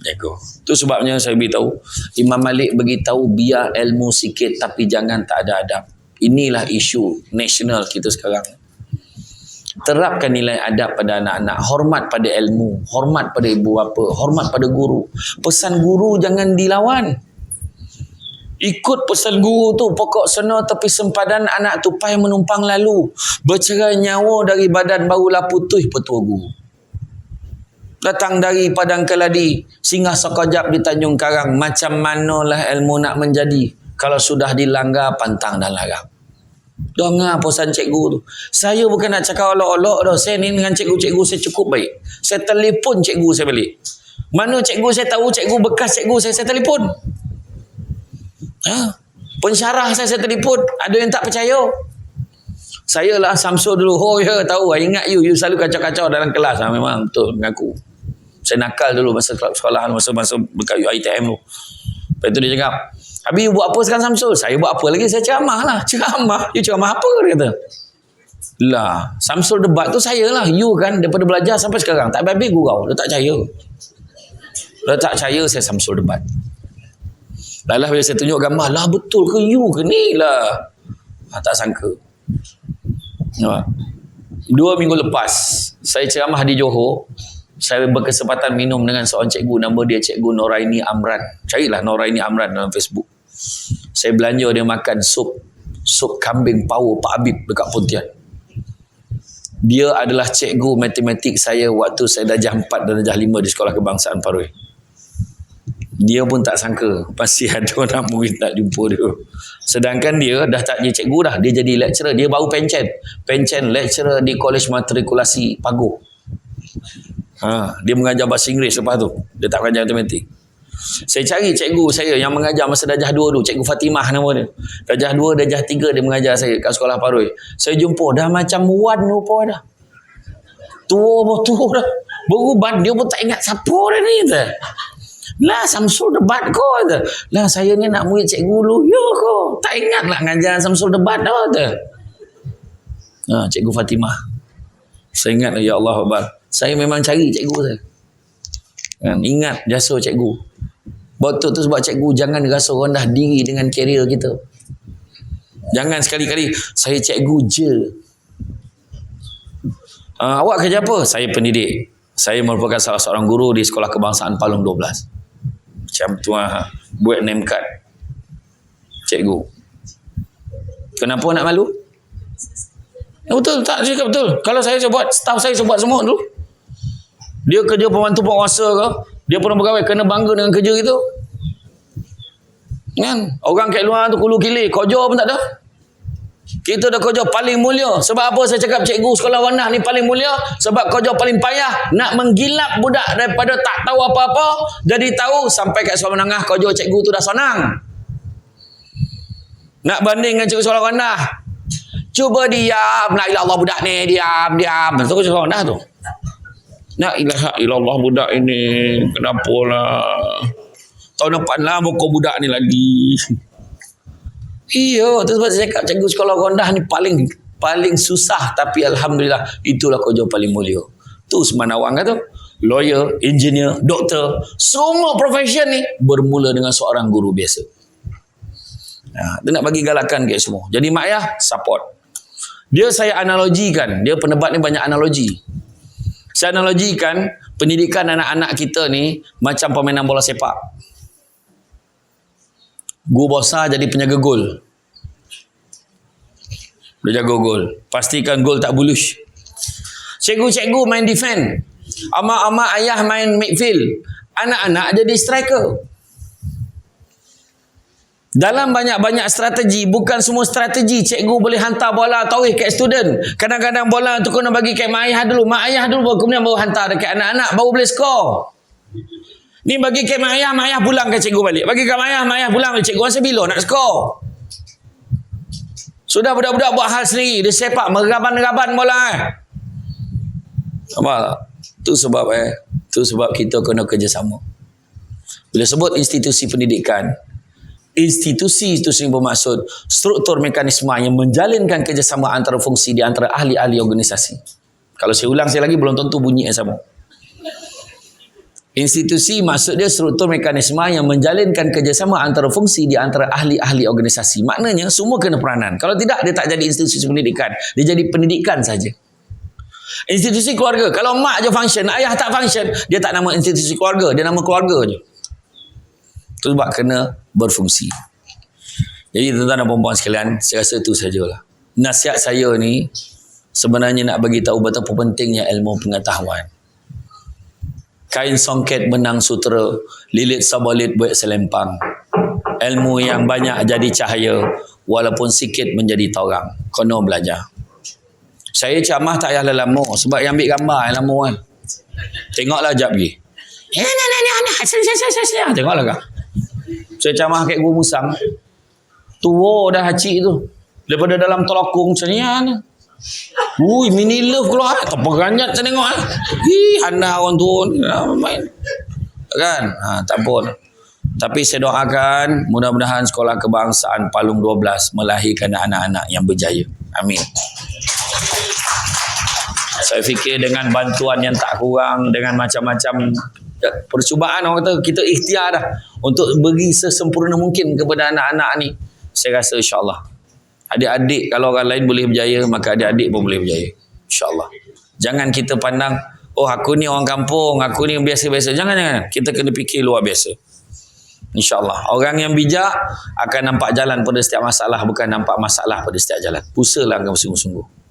Itu sebabnya saya beritahu Imam Malik beritahu biar ilmu sikit tapi jangan tak ada adab. Inilah isu nasional kita sekarang. Terapkan nilai adab pada anak-anak, hormat pada ilmu, hormat pada ibu bapa, hormat pada guru. Pesan guru jangan dilawan. Ikut pesan guru tu, pokok sena tepi sempadan anak tupai menumpang lalu. Bercerai nyawa dari badan barulah putih petua guru. Datang dari Padang Keladi, singgah sekejap di Tanjung Karang. Macam manalah ilmu nak menjadi kalau sudah dilanggar pantang dan larang. Dengar pesan cikgu tu. Saya bukan nak cakap olok-olok dah. Saya ni dengan cikgu-cikgu saya cukup baik. Saya telefon cikgu saya balik. Mana cikgu saya tahu, cikgu bekas cikgu saya telefon. Pensyarah saya telefon. Ada yang tak percaya. Saya lah Samsul dulu. Oh ya tahu. I ingat you selalu kacau-kacau dalam kelas. Memang betul mengaku. Saya nakal dulu masa sekolah, masa dekat UiTM tu. Lepas tu dia cakap, habis you buat apa sekarang Samsul? Saya buat apa lagi? Saya ceramah lah. Ceramah? You ceramah apa? Dia kata. Lah, Samsul debat tu saya lah. You kan daripada belajar sampai sekarang. Tak habis gurau. Dia tak percaya. Dia tak percaya saya Samsul debat. Lalah bila saya tunjuk gambar, lah betul ke you ke ni lah. Tak sangka. 2 minggu lepas, saya ceramah di Johor. Saya berkesempatan minum dengan seorang cikgu, nama dia Cikgu Noraini Amran. Carilah Noraini Amran dalam Facebook. Saya belanja dia makan sup kambing power Pak Habib dekat Pontian. Dia adalah cikgu matematik saya waktu saya darjah 4 dan darjah 5 di Sekolah Kebangsaan Paroi. Dia pun tak sangka pasti ada orang murid nak jumpa dia. Sedangkan dia dah tak jadi cikgu dah, dia jadi lecturer. Dia baru pencen lecturer di Kolej Matrikulasi Paguh. Dia mengajar bahasa Inggeris lepas tu. Dia tak mengajar matematik. Saya cari cikgu saya yang mengajar masa darjah 2 tu, Cikgu Fatimah nama dia. Darjah 2, darjah 3 dia mengajar saya kat Sekolah Paroi. Saya jumpa dah macam Wan rupa dah. Tua dah. Beruban dia pun tak ingat siapa dia ni tu. Lah Samsul debat ko tu. Lah saya ni nak murid cikgu dulu. Ya ko. Tak ingat lah ngajar Samsul debat dah tu. Cikgu Fatimah. Saya ingat ya Allah Akbar. Saya memang cari cikgu saya. Ingat jasa cikgu. Betul tu sebab cikgu jangan rasa rendah diri dengan karier kita. Jangan sekali-kali saya cikgu je. Awak kerja apa? Saya pendidik. Saya merupakan salah seorang guru di Sekolah Kebangsaan Palung 12. Macam tu buat name card. Cikgu. Kenapa nak malu? Betul tak? Cakap betul. Kalau saya buat, staff saya buat semua dulu. Dia kerja pembantu penguasa ke, dia pernah bergawe, kena bangga dengan kerja itu. Kan? Orang kat luar tu kulu kilir, kerja pun tak ada. Kita dah kerja paling mulia. Sebab apa saya cakap cikgu sekolah rendah ni paling mulia? Sebab kerja paling payah. Nak menggilap budak daripada tak tahu apa-apa, jadi tahu sampai kat sekolah menengah kerja cikgu tu dah senang. Nak banding dengan cikgu sekolah rendah. Cuba diam. La ilaha illallah budak ni. Diam. Itu kerja sekolah rendah tu. La ilaha illallah budak ini. Kenapa lah? Tahun depan lah muka budak ni lagi. Iya, tu sebab saya cakap cikgu sekolah rendah ni paling susah, tapi alhamdulillah itulah kerja paling mulia. Tu semana awang kata, lawyer, engineer, doktor, semua profession ni bermula dengan seorang guru biasa. Dia nak bagi galakan ke semua. Jadi mak ayah support. Dia saya analogikan, dia penebat ni banyak analogi. Saya analogikan pendidikan anak-anak kita ni macam permainan bola sepak. Guru besar jadi penjaga gol. Dia jaga gol. Pastikan gol tak bulus. Cikgu-cikgu main defend. Amak-amak ayah main midfield. Anak-anak jadi striker. Dalam banyak-banyak strategi, bukan semua strategi cikgu boleh hantar bola tauih kat student. Kadang-kadang bola tu kena bagi kat mak ayah dulu. Mak ayah dulu kemudian baru hantar dekat anak-anak, baru boleh skor. Ni bagi kat mak ayah pulang ke cikgu balik. Bagi kat mak ayah pulang ke cikgu. Masa bila nak skor? Sudah budak-budak buat hal sendiri. Dia sepak, meraban-raban bola. Nampak tak? Tu sebab kita kena kerjasama. Bila sebut institusi pendidikan, institusi itu sendiri bermaksud struktur mekanisme yang menjalinkan kerjasama antara fungsi di antara ahli-ahli organisasi. Kalau saya ulang sekali lagi, belum tentu bunyi yang sama. Institusi maksud dia struktur mekanisme yang menjalinkan kerjasama antara fungsi di antara ahli-ahli organisasi. Maknanya semua kena peranan. Kalau tidak, dia tak jadi institusi pendidikan. Dia jadi pendidikan saja. Institusi keluarga. Kalau mak je function, ayah tak function, dia tak nama institusi keluarga. Dia nama keluarga je. Itu sebab kena berfungsi. Jadi tuan-tuan dan puan-puan sekalian, saya rasa itu sajalah. Nasihat saya ni sebenarnya nak bagi tahu betapa pentingnya ilmu pengetahuan. Kain songket benang sutera, lilit sabalit buat selempang. Ilmu yang banyak jadi cahaya, walaupun sikit menjadi torang. Kena belajar. Saya ceramah tak payah lama sebab yang ambil gambar yang lama kan. Tengoklah jap lagi. Tengoklah kak. Saya ceramah kat Guru Musang. Tua dah hacik tu. Daripada dalam telokong macam ni kan. Ui, mini love keluar. Tak peranjat saya tengok. Anda orang tua main. Kan? Tak pun. Tapi saya doakan mudah-mudahan sekolah kebangsaan Palung 12 melahirkan anak-anak yang berjaya. Amin. Saya fikir dengan bantuan yang tak kurang, dengan macam-macam percubaan, orang kata kita ikhtiar dah untuk beri sesempurna mungkin kepada anak-anak ni. Saya rasa insyaAllah adik-adik, kalau orang lain boleh berjaya, maka adik-adik pun boleh berjaya, insyaAllah. Jangan kita pandang, oh aku ni orang kampung, aku ni biasa-biasa. Jangan. Kita kena fikir luar biasa, insyaAllah. Orang yang bijak akan nampak jalan pada setiap masalah, bukan nampak masalah pada setiap jalan. Usahalah dengan sungguh-sungguh.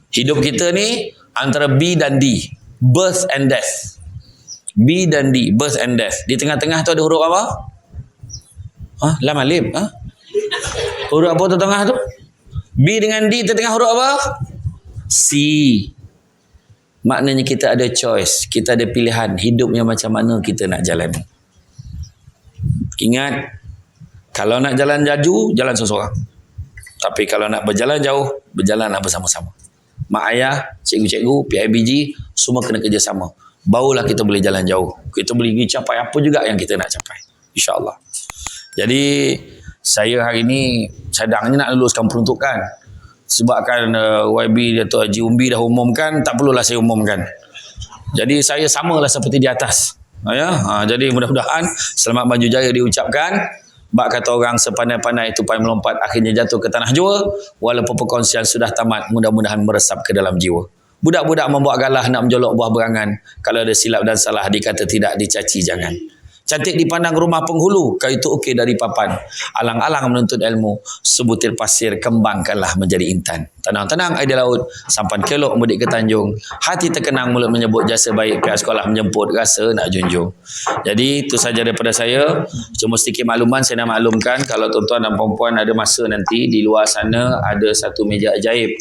Hidup kita ni antara B dan D, birth and death. B dan D, birth and death. Di tengah-tengah tu ada huruf apa? Lam alif. Huruf apa tu tengah tu? B dengan D tengah huruf apa? C. Maknanya kita ada choice, kita ada pilihan hidupnya macam mana kita nak jalan. Ingat, kalau nak jalan laju, jalan seorang-seorang. Tapi kalau nak berjalan jauh, berjalanlah bersama-sama. Mak ayah, cikgu-cikgu, PIBG, semua kena kerjasama. Barulah kita boleh jalan jauh. Kita boleh capai apa juga yang kita nak capai. InsyaAllah. Jadi, saya hari ini cadangnya nak luluskan peruntukan. Sebabkan YB Dato' Haji Umbi dah umumkan, tak perlulah saya umumkan. Jadi, saya samalah seperti di atas. Jadi, mudah-mudahan selamat maju jaya diucapkan. Bak kata orang sepandai-pandai tupai melompat akhirnya jatuh ke tanah jua. Walaupun perkongsian sudah tamat, mudah-mudahan meresap ke dalam jiwa. Budak-budak membuat galah nak menjolok buah berangan. Kalau ada silap dan salah dikata tidak, dicaci jangan. Cantik dipandang rumah penghulu, kau itu okey dari papan. Alang-alang menuntut ilmu, sebutir pasir kembangkanlah menjadi intan. Tenang-tenang air di laut, sampan kelok mudik ke Tanjung. Hati terkenang mulut menyebut jasa baik, pihak sekolah menjemput, rasa nak junjung. Jadi itu saja daripada saya. Cuma sedikit makluman, saya nak maklumkan kalau tuan-tuan dan puan-puan ada masa nanti di luar sana ada satu meja ajaib